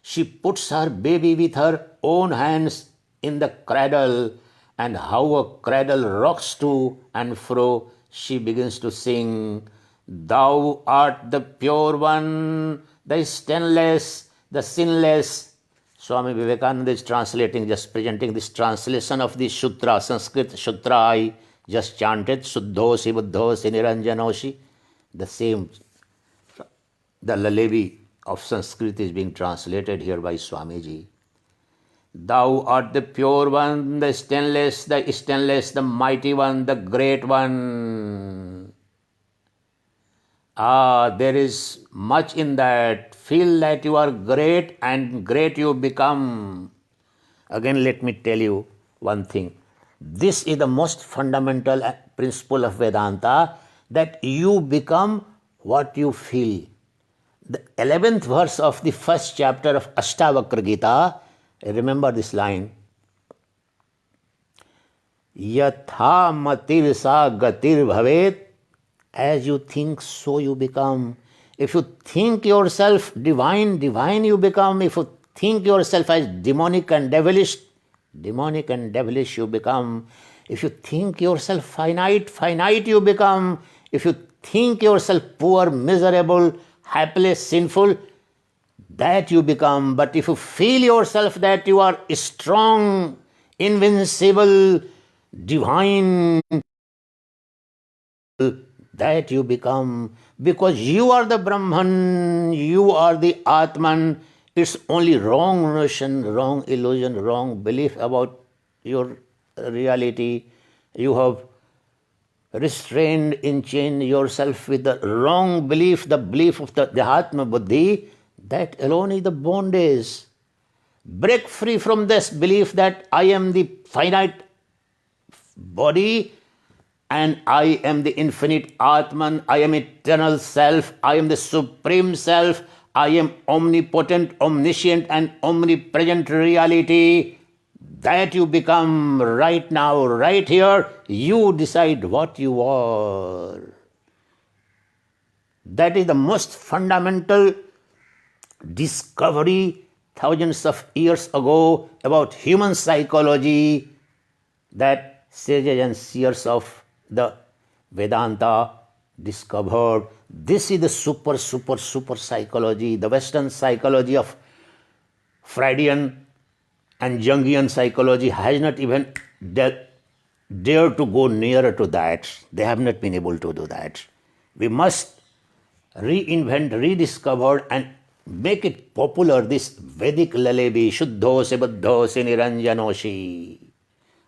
she puts her baby with her own hands in the cradle, and how a cradle rocks to and fro, she begins to sing, Thou art the pure one, the stainless, the sinless. Swami Vivekananda is translating, just presenting this translation of the Sutra, Sanskrit Sutra. I just chanted, Suddhosi Buddhosi Niranjanosi. The same, the Lalevi of Sanskrit is being translated here by Swamiji. Thou art the pure one, the stainless, the mighty one, the great one. There is much in that. Feel that you are great and great you become. Again, let me tell you one thing. This is the most fundamental principle of Vedanta, that you become what you feel. The 11th verse of the first chapter of Ashtavakra Gita, remember this line. Yatha matir sa gatir bhavet. As you think, so you become. If you think yourself divine, divine you become. If you think yourself as demonic and devilish you become. If you think yourself finite, finite you become. If you think yourself poor, miserable, helpless, sinful, that you become. But if you feel yourself that you are strong, invincible, divine, that you become, because you are the Brahman, you are the Atman. It's only wrong notion, wrong illusion, wrong belief about your reality. You have restrained in chain yourself with the wrong belief, the belief of the Atma Buddhi. That alone is the bondage. Break free from this belief that I am the finite body and I am the infinite Atman, I am eternal self, I am the supreme self, I am omnipotent, omniscient and omnipresent reality. That you become right now, right here. You decide what you are. That is the most fundamental discovery thousands of years ago about human psychology that sages and seers of the Vedanta discovered. This is the super psychology. The Western psychology of Freudian and Jungian psychology has not even dared to go nearer to that. They have not been able to do that. We must reinvent, rediscover and make it popular, this Vedic lullaby, Shuddhosi Buddhosi Niranjanosi.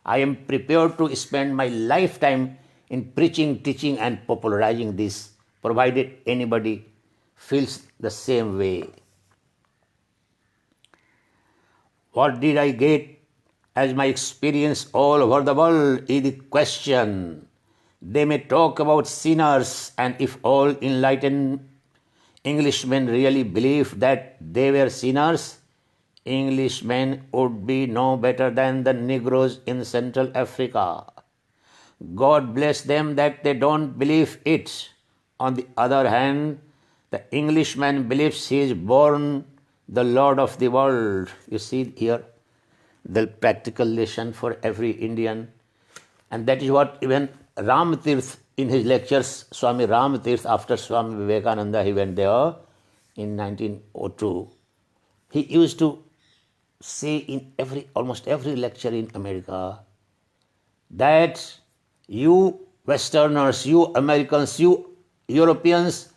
I am prepared to spend my lifetime in preaching, teaching and popularizing this, provided anybody feels the same way. What did I get as my experience all over the world is the question. They may talk about sinners, and if all enlightened Englishmen really believed that they were sinners, Englishmen would be no better than the Negroes in Central Africa. God bless them that they don't believe it. On the other hand, the Englishman believes he is born the Lord of the world. You see here the practical lesson for every Indian. And that is what even Ramatirth in his lectures, Swami Ramatirth, after Swami Vivekananda, he went there in 1902. He used to say in almost every lecture in America that you Westerners, you Americans, you Europeans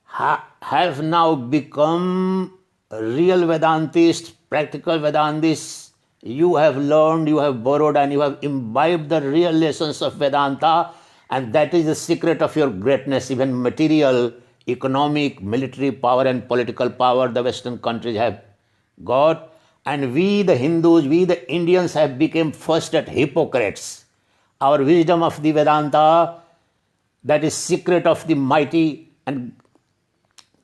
have now become real Vedantists, practical Vedantists. You have learned, you have borrowed and you have imbibed the real lessons of Vedanta, and that is the secret of your greatness. Even material, economic, military power and political power the Western countries have got. And we the Hindus, we the Indians have become first at hypocrites. Our wisdom of the Vedanta, that is secret of the mighty and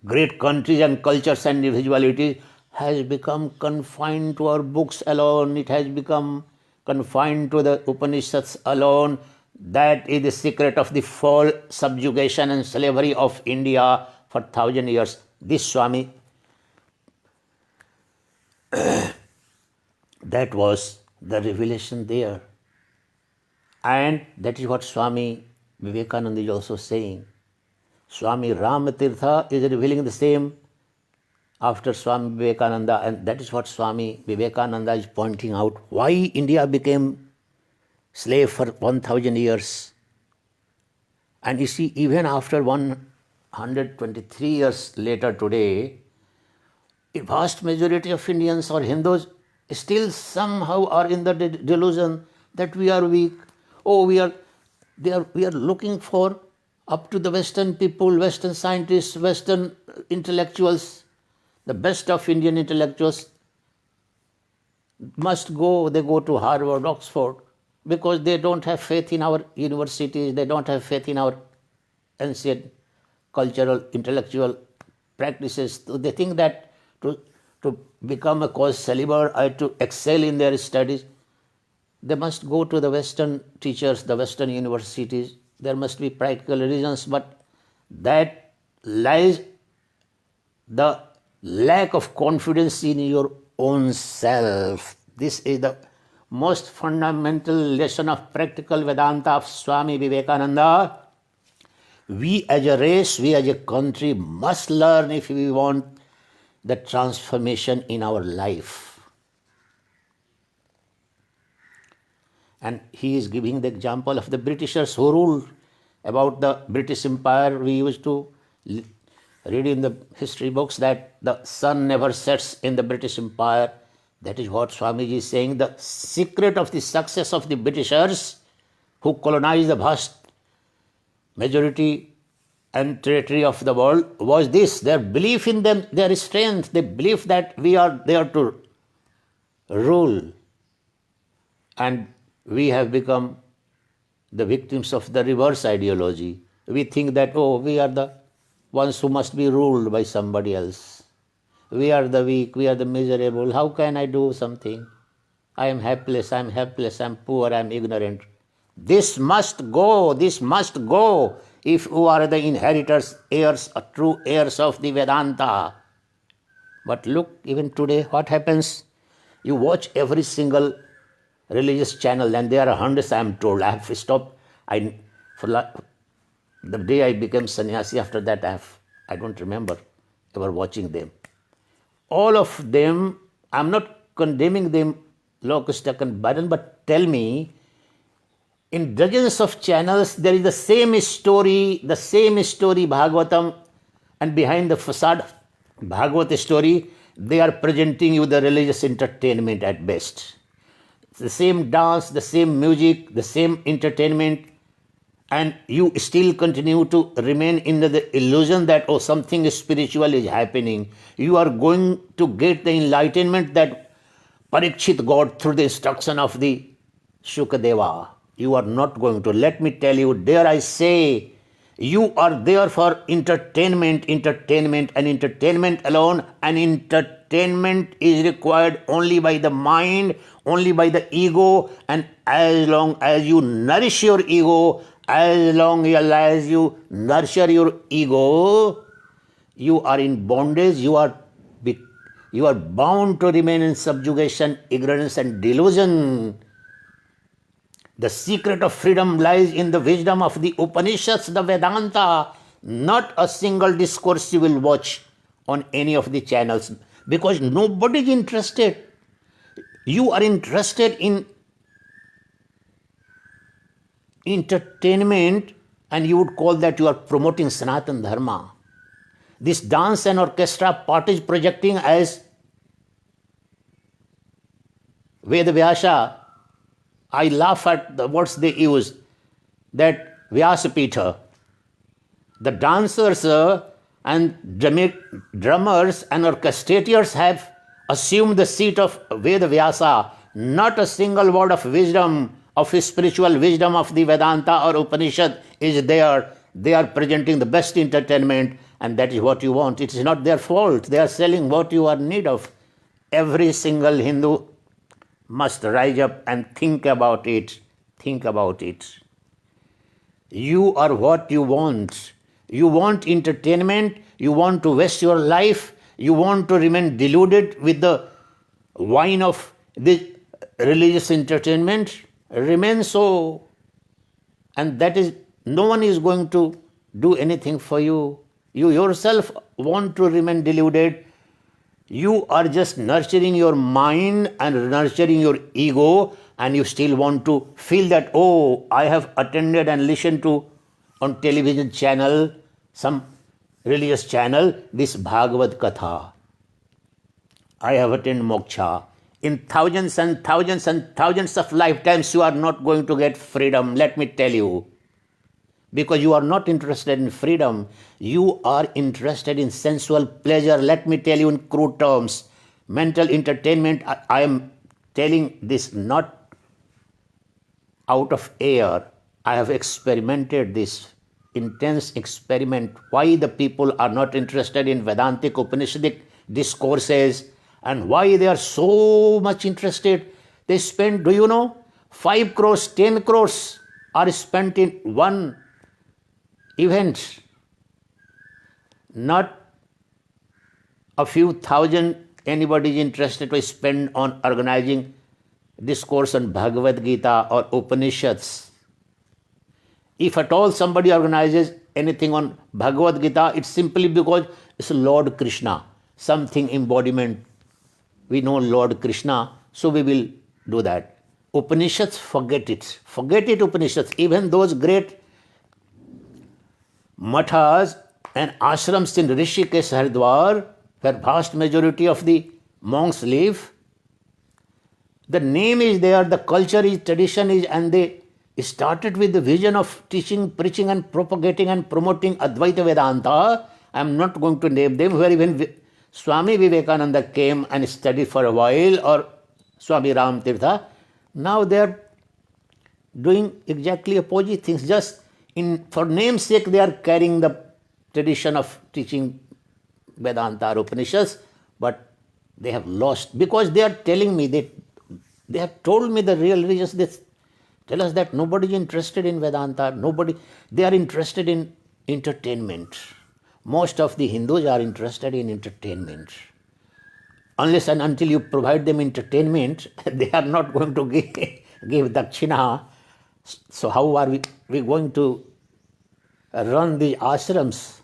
great countries and cultures and individualities, has become confined to our books alone. It has become confined to the Upanishads alone. That is the secret of the fall, subjugation and slavery of India for 1,000 years. This Swami, that was the revelation there. And that is what Swami Vivekananda is also saying. Swami Ramatirtha is revealing the same after Swami Vivekananda, and that is what Swami Vivekananda is pointing out, why India became slave for 1000 years. And you see, even after 123 years later today, a vast majority of Indians or Hindus still somehow are in the delusion that we are weak. Oh, we are looking for up to the Western people, Western scientists, Western intellectuals, the best of Indian intellectuals must go, they go to Harvard, Oxford, because they don't have faith in our universities, they don't have faith in our ancient cultural, intellectual practices. So they think that to become a cause célèbre or to excel in their studies, they must go to the Western teachers, the Western universities. There must be practical reasons, but that lies the lack of confidence in your own self. This is the most fundamental lesson of practical Vedanta of Swami Vivekananda. We as a race, we as a country must learn if we want the transformation in our life. And he is giving the example of the Britishers who ruled. About the British Empire, we used to read in the history books that the sun never sets in the British Empire. That is what Swamiji is saying. The secret of the success of the Britishers who colonized the vast majority and territory of the world was this: their belief in them, their strength. They believe that we are there to rule. And we have become the victims of the reverse ideology. We think that, oh, we are the ones who must be ruled by somebody else. We are the weak, we are the miserable. How can I do something? I am helpless, I'm poor, I'm ignorant. This must go, this must go if you are the inheritors, heirs, true heirs of the Vedanta. But look, even today, what happens? You watch every single religious channel, and there are hundreds, I am told. I have stopped. The day I became sannyasi, after that, I don't remember ever watching them. All of them, I'm not condemning them, Lokastaka and Bhajan, but tell me, in dozens of channels, there is the same story, Bhagavatam, and behind the facade Bhagavata story, they are presenting you the religious entertainment at best. The same dance, the same music, the same entertainment, and you still continue to remain in the illusion that, oh, something spiritual is happening. You are going to get the enlightenment that Parikshit got through the instruction of the Shukadeva. You are not going to. Let me tell you, dare I say, you are there for entertainment alone, and entertainment is required only by the mind, only by the ego, and as long as you nourish your ego, as long as you nurture your ego, you are in bondage, you are bound to remain in subjugation, ignorance and delusion. The secret of freedom lies in the wisdom of the Upanishads, the Vedanta, not a single discourse you will watch on any of the channels, because nobody is interested. You are interested in entertainment, and you would call that you are promoting Sanatana Dharma. This dance and orchestra part is projecting as Veda Vyasa. I laugh at the words they use, that Vyasapitha. The dancers and drummers and orchestrators have assumed the seat of Veda Vyasa. Not a single word of wisdom, of spiritual wisdom of the Vedanta or Upanishad is there. They are presenting the best entertainment, and that is what you want. It is not their fault. They are selling what you are in need of. Every single Hindu must rise up and think about it. Think about it. You are what you want. You want entertainment. You want to waste your life. You want to remain deluded with the wine of this religious entertainment. Remain so. And that is, no one is going to do anything for you. You yourself want to remain deluded. You are just nurturing your mind and nurturing your ego, and you still want to feel that, oh, I have attended and listened to on television channel, some religious channel, this Bhagavad Katha. I have attained moksha. In thousands and thousands and thousands of lifetimes, you are not going to get freedom, let me tell you. Because you are not interested in freedom, you are interested in sensual pleasure. Let me tell you in crude terms, mental entertainment. I am telling this not out of air. I have experimented this intense experiment. Why the people are not interested in Vedantic Upanishadic discourses and why they are so much interested. They spend, do you know, 5 crores, 10 crores are spent in one event, not a few thousand anybody is interested to spend on organizing discourse on Bhagavad Gita or Upanishads. If at all somebody organizes anything on Bhagavad Gita, it's simply because it's Lord Krishna, something embodiment. We know Lord Krishna, so we will do that. Upanishads, forget it. Forget it, Upanishads. Even those great mathas and ashrams in Rishikesh, Haridwar, where vast majority of the monks live, the name is there, the culture is, tradition is, and they started with the vision of teaching, preaching and propagating and promoting Advaita Vedanta. I am not going to name them, where even Swami Vivekananda came and studied for a while, or Swami Ram Tirtha. Now they are doing exactly opposite things. Just for name's sake, they are carrying the tradition of teaching Vedanta or Upanishads, but they have lost, because they are telling me, they have told me, the real religious, they tell us that nobody is interested in Vedanta, they are interested in entertainment. Most of the Hindus are interested in entertainment. Unless and until you provide them entertainment, they are not going to give dakshina. So how are we going to run the ashrams?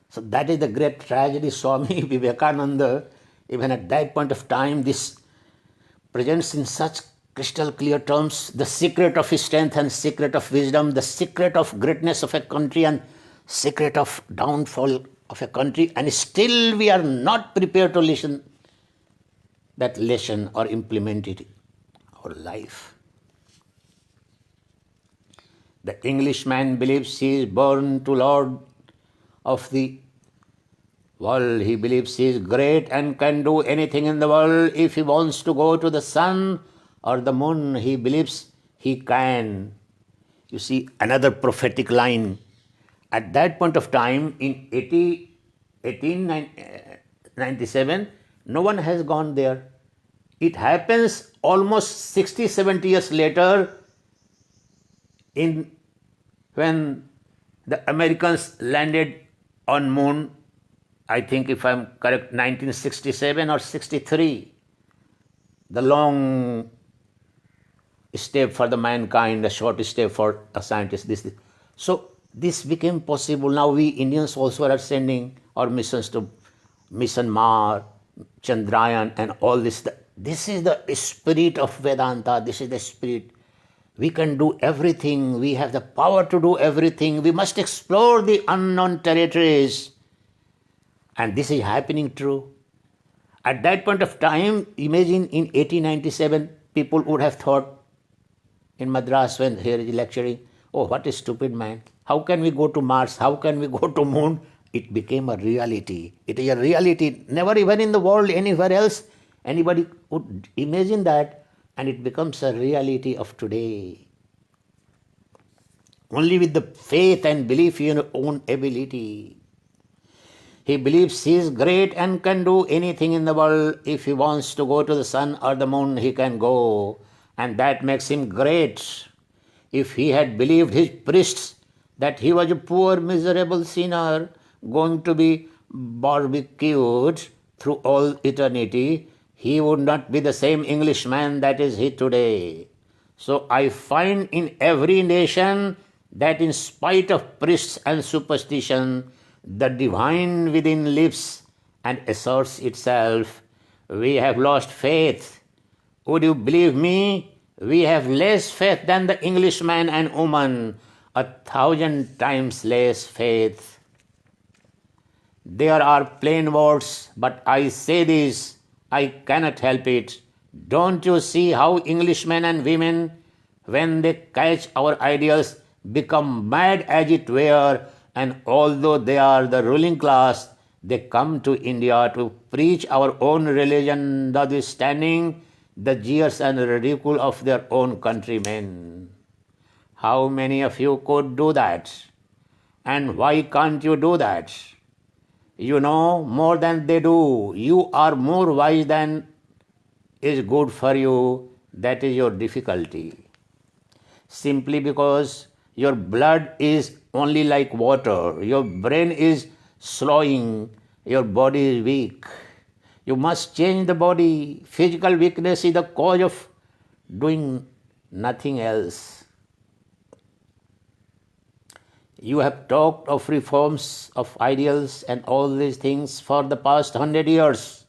So that is the great tragedy. Swami Vivekananda, even at that point of time, this presents in such crystal clear terms the secret of his strength and secret of wisdom, the secret of greatness of a country and secret of downfall of a country, and still we are not prepared to listen that lesson or implement it in our life. The Englishman believes he is born to Lord of the world. He believes he is great and can do anything in the world. If he wants to go to the sun or the moon, he believes he can. You see, another prophetic line. At that point of time, in 1897, no one has gone there. It happens almost 60, 70 years later, when the Americans landed on moon, I think if I'm correct, 1967 or 63, the long step for the mankind, the short step for a scientist. So this became possible. Now we Indians also are sending our missions to Mission Mars, Chandrayaan and all this. This is the spirit of Vedanta. This is the spirit. We can do everything. We have the power to do everything. We must explore the unknown territories. And this is happening true. At that point of time, imagine in 1897, people would have thought in Madras when here is lecturing, oh, what a stupid man. How can we go to Mars? How can we go to moon? It became a reality. It is a reality. Never even in the world, anywhere else, anybody would imagine that, and it becomes a reality of today. Only with the faith and belief in your own ability. He believes he is great and can do anything in the world. If he wants to go to the sun or the moon, he can go. And that makes him great. If he had believed his priests that he was a poor, miserable sinner going to be barbecued through all eternity, he would not be the same Englishman that is he today. So I find in every nation that in spite of priests and superstition, the divine within lives and asserts itself, we have lost faith. Would you believe me? We have less faith than the Englishman and woman, 1,000 times less faith. There are plain words, but I say this, I cannot help it. Don't you see how Englishmen and women, when they catch our ideals, become mad as it were, and although they are the ruling class, they come to India to preach our own religion, notwithstanding the jeers and ridicule of their own countrymen. How many of you could do that? And why can't you do that? You know more than they do. You are more wise than is good for you. That is your difficulty. Simply because your blood is only like water, your brain is slowing, your body is weak. You must change the body. Physical weakness is the cause of doing nothing else. You have talked of reforms, of ideals, and all these things for the past 100 years.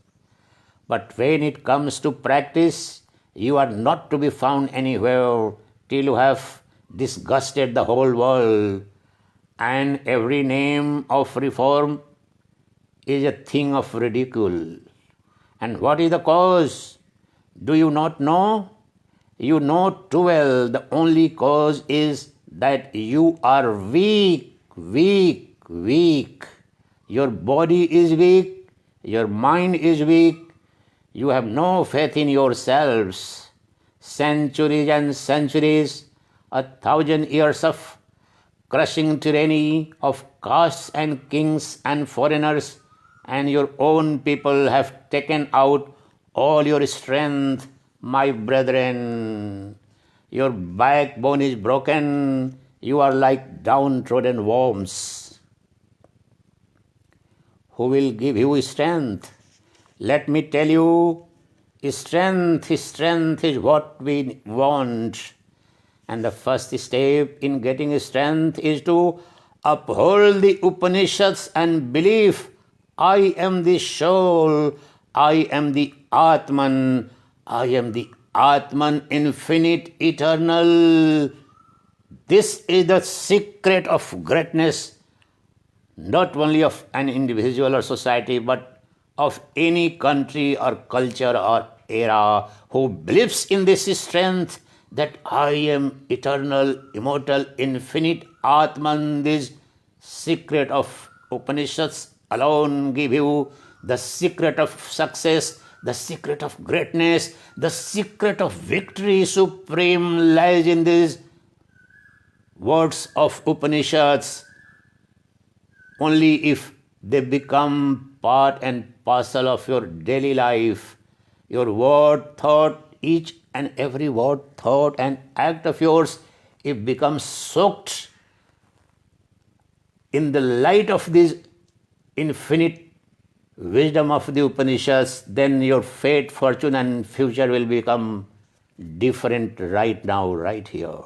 But when it comes to practice, you are not to be found anywhere till you have disgusted the whole world. And every name of reform is a thing of ridicule. And what is the cause? Do you not know? You know too well the only cause is that you are weak, weak, weak. Your body is weak, your mind is weak, you have no faith in yourselves. Centuries and centuries, 1,000 years of crushing tyranny of castes and kings and foreigners, and your own people have taken out all your strength, my brethren. Your backbone is broken, you are like downtrodden worms. Who will give you strength? Let me tell you, strength is what we want. And the first step in getting strength is to uphold the Upanishads and believe, I am the soul, I am the Atman, I am the Atman infinite, eternal. This is the secret of greatness, not only of an individual or society, but of any country or culture or era who believes in this strength that I am eternal, immortal, infinite Atman. This secret of Upanishads alone give you the secret of success, the secret of greatness, the secret of victory supreme lies in these words of Upanishads. Only if they become part and parcel of your daily life, your word, thought, each and every word, thought, and act of yours, it becomes soaked in the light of this infinite wisdom of the Upanishads, then your fate, fortune, and future will become different right now, right here.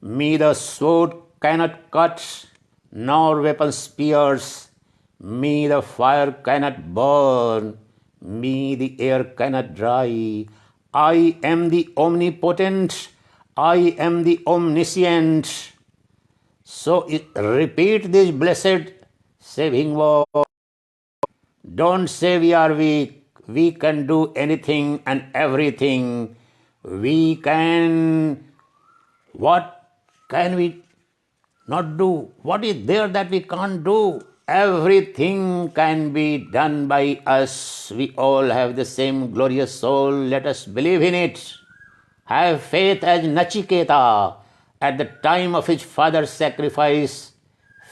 Me the sword cannot cut, nor weapons pierce. Me the fire cannot burn, me the air cannot dry. I am the omnipotent, I am the omniscient. So repeat this blessed saving word. Don't say we are weak. We can do anything and everything. We can. What can we not do? What is there that we can't do? Everything can be done by us. We all have the same glorious soul. Let us believe in it. Have faith as Nachiketa. At the time of his father's sacrifice,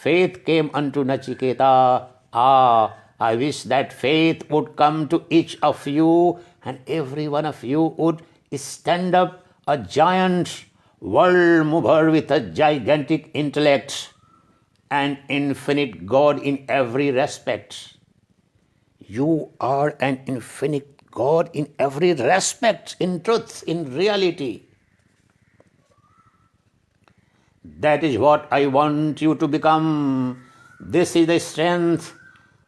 faith came unto Nachiketa. I wish that faith would come to each of you, and every one of you would stand up a giant world mover with a gigantic intellect and infinite God in every respect. You are an infinite God in every respect, in truth, in reality. That is what I want you to become. This is the strength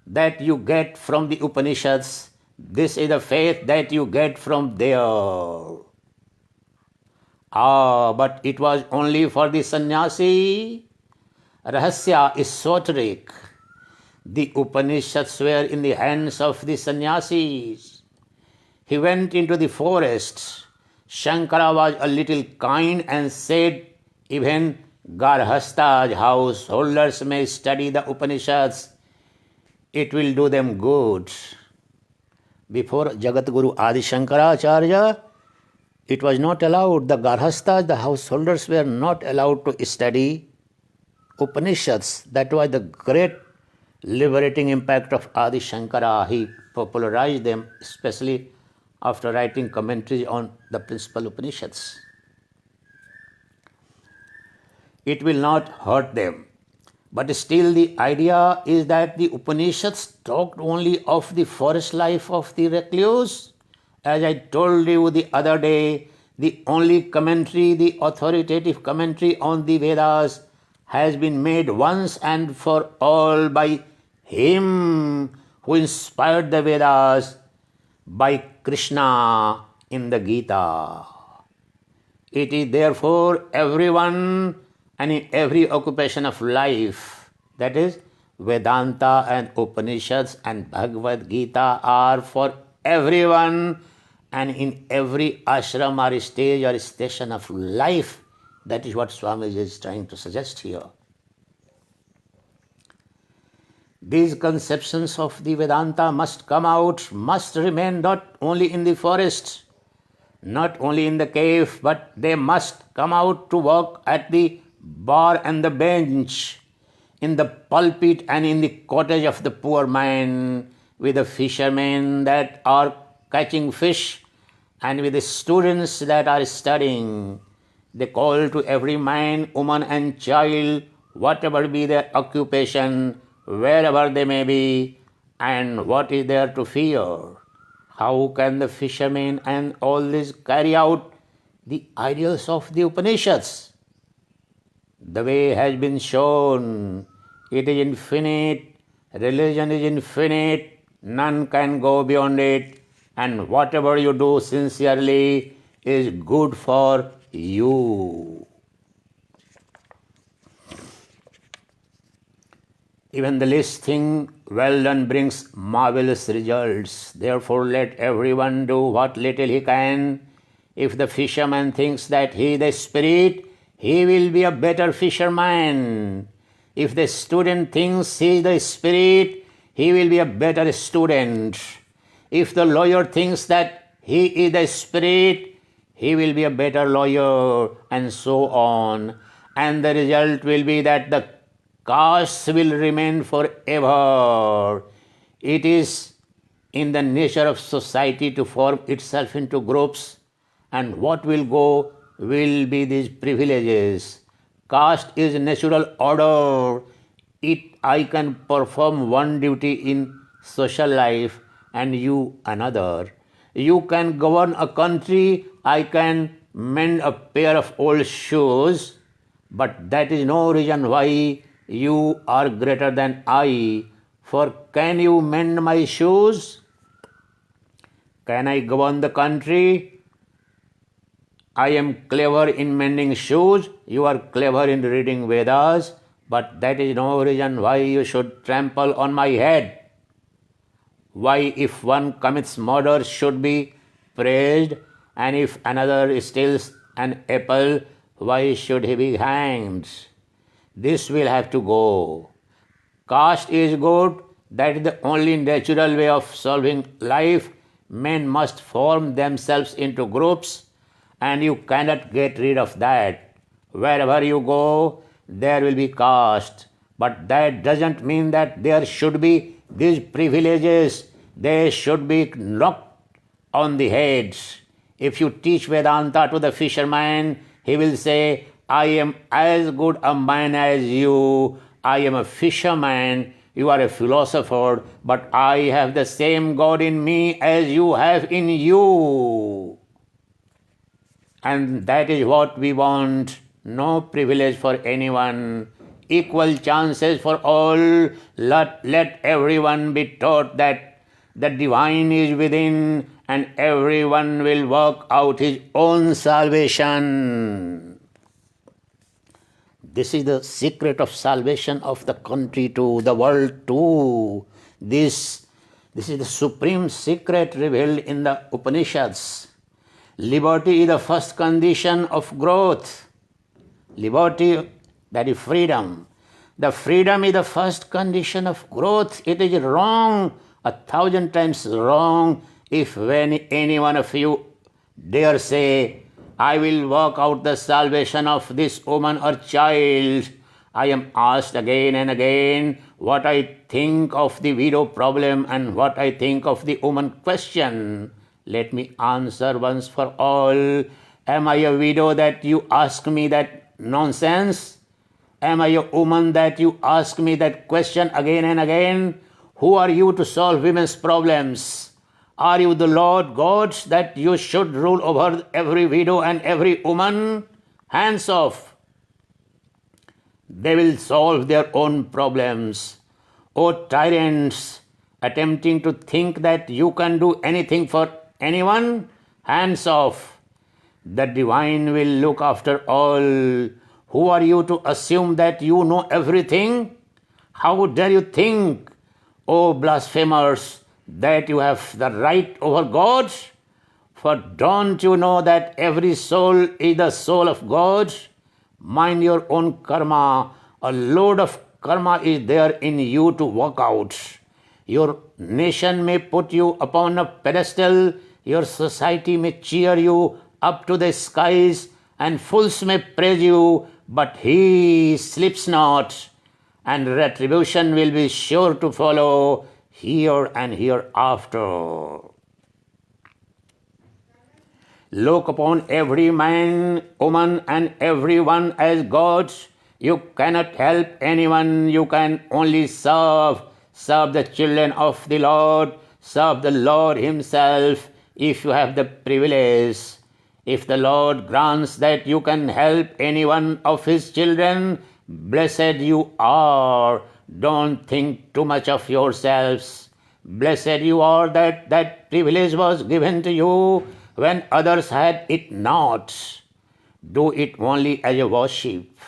that you get from the Upanishads. This is the faith that you get from there. But it was only for the sannyasi. Rahasya is esoteric. The Upanishads were in the hands of the sannyasis. He went into the forest. Shankara was a little kind and said, even Garhastas, householders, may study the Upanishads. It will do them good. Before Jagat Guru Adi Shankaracharya, it was not allowed. The Garhastas, the householders, were not allowed to study Upanishads. That was the great liberating impact of Adi Shankara. He popularized them, especially after writing commentaries on the principal Upanishads. It will not hurt them. But still the idea is that the Upanishads talked only of the forest life of the recluse. As I told you the other day, the only commentary, the authoritative commentary on the Vedas has been made once and for all by him who inspired the Vedas, by Krishna in the Gita. It is therefore everyone and in every occupation of life, that is, Vedanta and Upanishads and Bhagavad Gita are for everyone and in every ashram or stage or station of life. That is what Swamiji is trying to suggest here. These conceptions of the Vedanta must come out, must remain not only in the forest, not only in the cave, but they must come out to work at the bar and the bench, in the pulpit and in the cottage of the poor man, with the fishermen that are catching fish and with the students that are studying. They call to every man, woman and child, whatever be their occupation, wherever they may be, and what is there to fear? How can the fishermen and all this carry out the ideals of the Upanishads? The way has been shown. It is infinite. Religion is infinite. None can go beyond it. And whatever you do sincerely is good for you. Even the least thing well done brings marvelous results. Therefore, let everyone do what little he can. If the fisherman thinks that he is the spirit, he will be a better fisherman. If the student thinks he is the spirit, he will be a better student. If the lawyer thinks that he is the spirit, he will be a better lawyer, and so on. And the result will be that the caste will remain forever. It is in the nature of society to form itself into groups, and what will go will be these privileges. Caste is natural order. I can perform one duty in social life and you another. You can govern a country, I can mend a pair of old shoes, but that is no reason why you are greater than I. For can you mend my shoes? Can I govern the country? I am clever in mending shoes, you are clever in reading Vedas, but that is no reason why you should trample on my head. Why, if one commits murder, should be praised, and if another steals an apple, why should he be hanged? This will have to go. Caste is good, that is the only natural way of solving life. Men must form themselves into groups, and you cannot get rid of that. Wherever you go, there will be caste. But that doesn't mean that there should be these privileges. They should be knocked on the heads. If you teach Vedanta to the fisherman, he will say, I am as good a man as you. I am a fisherman. You are a philosopher, but I have the same God in me as you have in you. And that is what we want. No privilege for anyone. equal chances for all. Let everyone be taught that the divine is within and everyone will work out his own salvation. This is the secret of salvation of the country too, the world too. This is the supreme secret revealed in the Upanishads. Liberty is the first condition of growth. Liberty, that is freedom. The freedom is the first condition of growth. It is wrong, 1,000 times wrong, if when any one of you dare say, I will work out the salvation of this woman or child. I am asked again and again what I think of the widow problem and what I think of the woman question. Let me answer once for all. Am I a widow that you ask me that nonsense? Am I a woman that you ask me that question again and again? Who are you to solve women's problems? Are you the Lord God that you should rule over every widow and every woman? Hands off. They will solve their own problems. O tyrants, attempting to think that you can do anything for anyone? Hands off. The divine will look after all. Who are you to assume that you know everything? How dare you think, O blasphemers, that you have the right over God? For don't you know that every soul is the soul of God? Mind your own karma. A load of karma is there in you to work out. Your nation may put you upon a pedestal, your society may cheer you up to the skies, and fools may praise you, but he sleeps not, and retribution will be sure to follow here and hereafter. Look upon every man, woman, and everyone as gods. You cannot help anyone, you can only serve. Serve the children of the Lord, serve the Lord Himself if you have the privilege. If the Lord grants that you can help any one of His children, blessed you are. Don't think too much of yourselves. Blessed you are that privilege was given to you when others had it not. Do it only as a worship.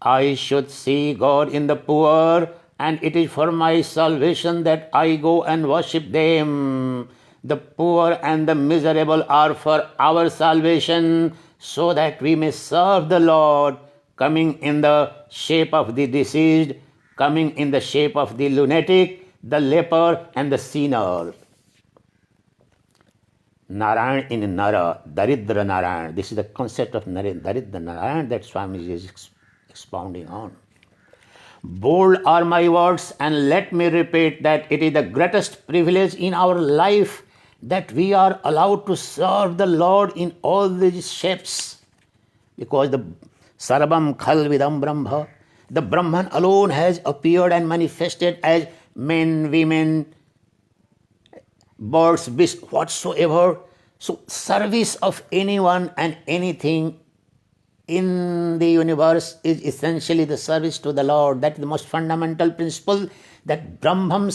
I should see God in the poor, and it is for my salvation that I go and worship them. The poor and the miserable are for our salvation, so that we may serve the Lord, coming in the shape of the deceased, coming in the shape of the lunatic, the leper, and the sinner. Narayan in Nara, Daridra Narayan. This is the concept of Daridra Narayan that Swamiji is expounding on. Bold are my words, and let me repeat that it is the greatest privilege in our life that we are allowed to serve the Lord in all these shapes. Because the Sarvam Khalvidam Brahma, the Brahman alone has appeared and manifested as men, women, birds, beasts, whatsoever. So service of anyone and anything in the universe is essentially the service to the Lord. That is the most fundamental principle, that Brahmam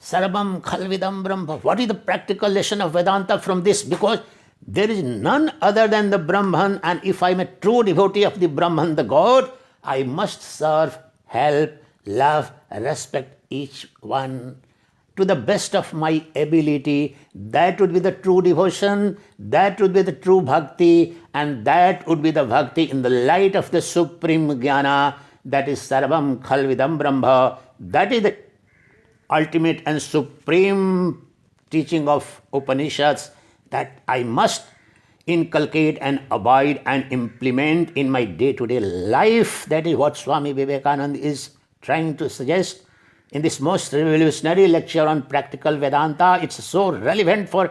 Sarvam Khalvidam Brahma. What is the practical lesson of Vedanta from this? Because there is none other than the Brahman, and if I am a true devotee of the Brahman, the God, I must serve, help, love, respect each one to the best of my ability. That would be the true devotion, that would be the true bhakti, and that would be the bhakti in the light of the supreme jnana, that is Sarvam Khalvidam Brahma. That is the ultimate and supreme teaching of Upanishads, that I must inculcate and abide and implement in my day-to-day life. That is what Swami Vivekananda is trying to suggest in this most revolutionary lecture on practical Vedanta. It's so relevant for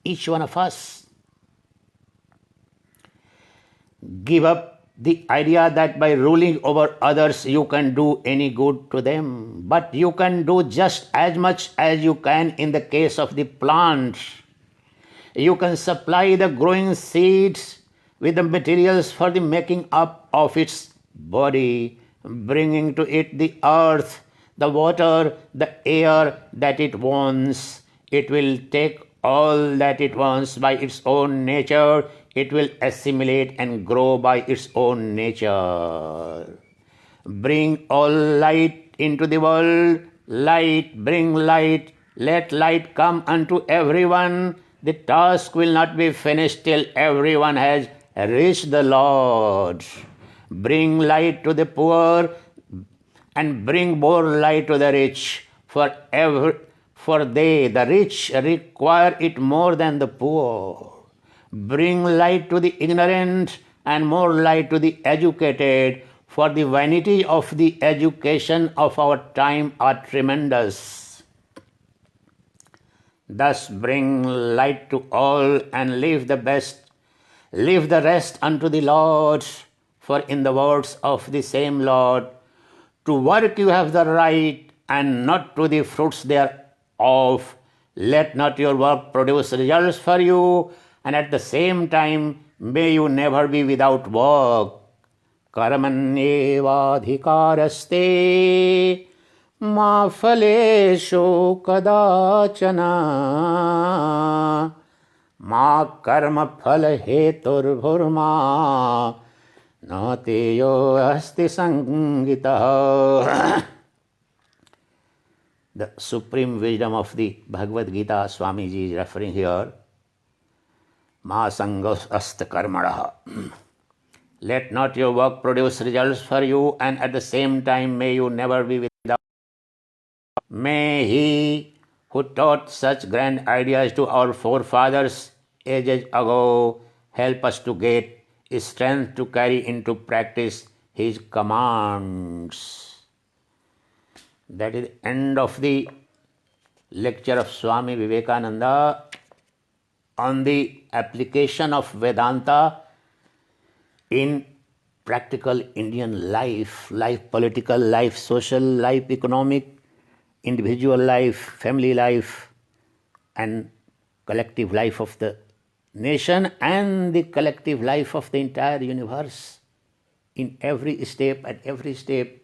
each one of us. Give up the idea that by ruling over others you can do any good to them, but you can do just as much as you can in the case of the plant. You can supply the growing seeds with the materials for the making up of its body. bringing to it the earth, the water, the air that it wants. It will take all that it wants by its own nature. It will assimilate and grow by its own nature. Bring all light into the world. Light, bring light. Let light come unto everyone. The task will not be finished till everyone has reached the Lord. Bring light to the poor and bring more light to the rich. For they, the rich, require it more than the poor. Bring light to the ignorant and more light to the educated, for the vanity of the education of our time are tremendous. Thus bring light to all and leave the rest unto the Lord. For in the words of the same Lord, to work you have the right, and not to the fruits thereof. Let not your work produce results for you, and at the same time may you never be without work. Karmanyevadhikaraste ma phaleshu kadachana ma karma phala heturbhurma nateyo asti sangita. The supreme wisdom of the Bhagavad Gita, Swamiji is referring here. Ma sangos ast karmadaha. Let not your work produce results for you, and at the same time may you never be without. May He who taught such grand ideas to our forefathers ages ago help us to get strength to carry into practice His commands. That is the end of the lecture of Swami Vivekananda on the application of Vedanta in practical Indian life, political life, social life, economic, individual life, family life, and collective life of the nation and the collective life of the entire universe. In every step, at every step,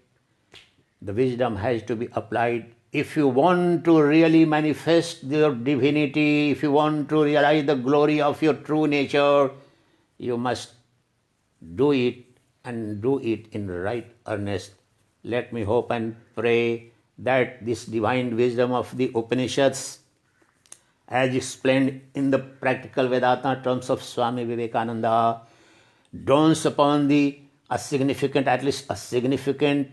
the wisdom has to be applied. If you want to really manifest your divinity, if you want to realize the glory of your true nature, you must do it and do it in right earnest. Let me hope and pray that this divine wisdom of the Upanishads, as explained in the practical Vedanta terms of Swami Vivekananda, dawns upon at least a significant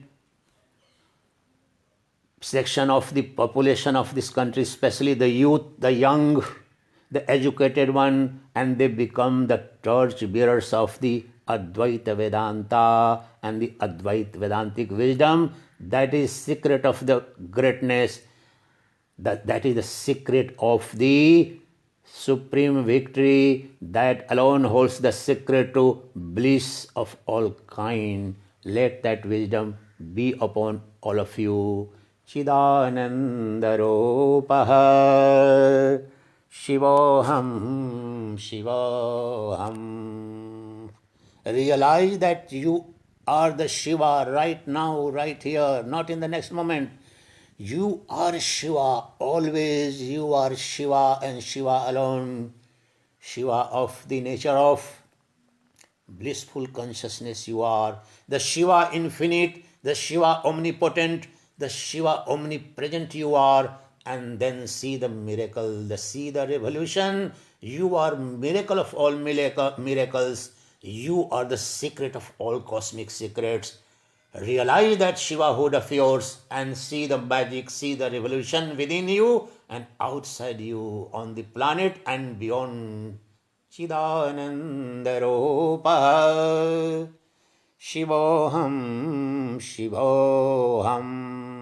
section of the population of this country, especially the youth, the young, the educated one, and they become the torch bearers of the Advaita Vedanta and the Advaita Vedantic wisdom. That is secret of the greatness. That is the secret of the supreme victory. That alone holds the secret to bliss of all kind. Let that wisdom be upon all of you. Chidanandaropaha Shivoham Shivoham. Realize that you are the Shiva right now, right here, not in the next moment. You are Shiva, always you are Shiva and Shiva alone. Shiva of the nature of blissful consciousness you are. The Shiva infinite, the Shiva omnipotent, the Shiva omnipresent you are. And then see the miracle, see the revolution. You are miracle of all miracles. You are the secret of all cosmic secrets. Realize that Shivahood of yours and see the magic, see the revolution within you and outside you on the planet and beyond. Chidanandaropa Shivoham Shivoham.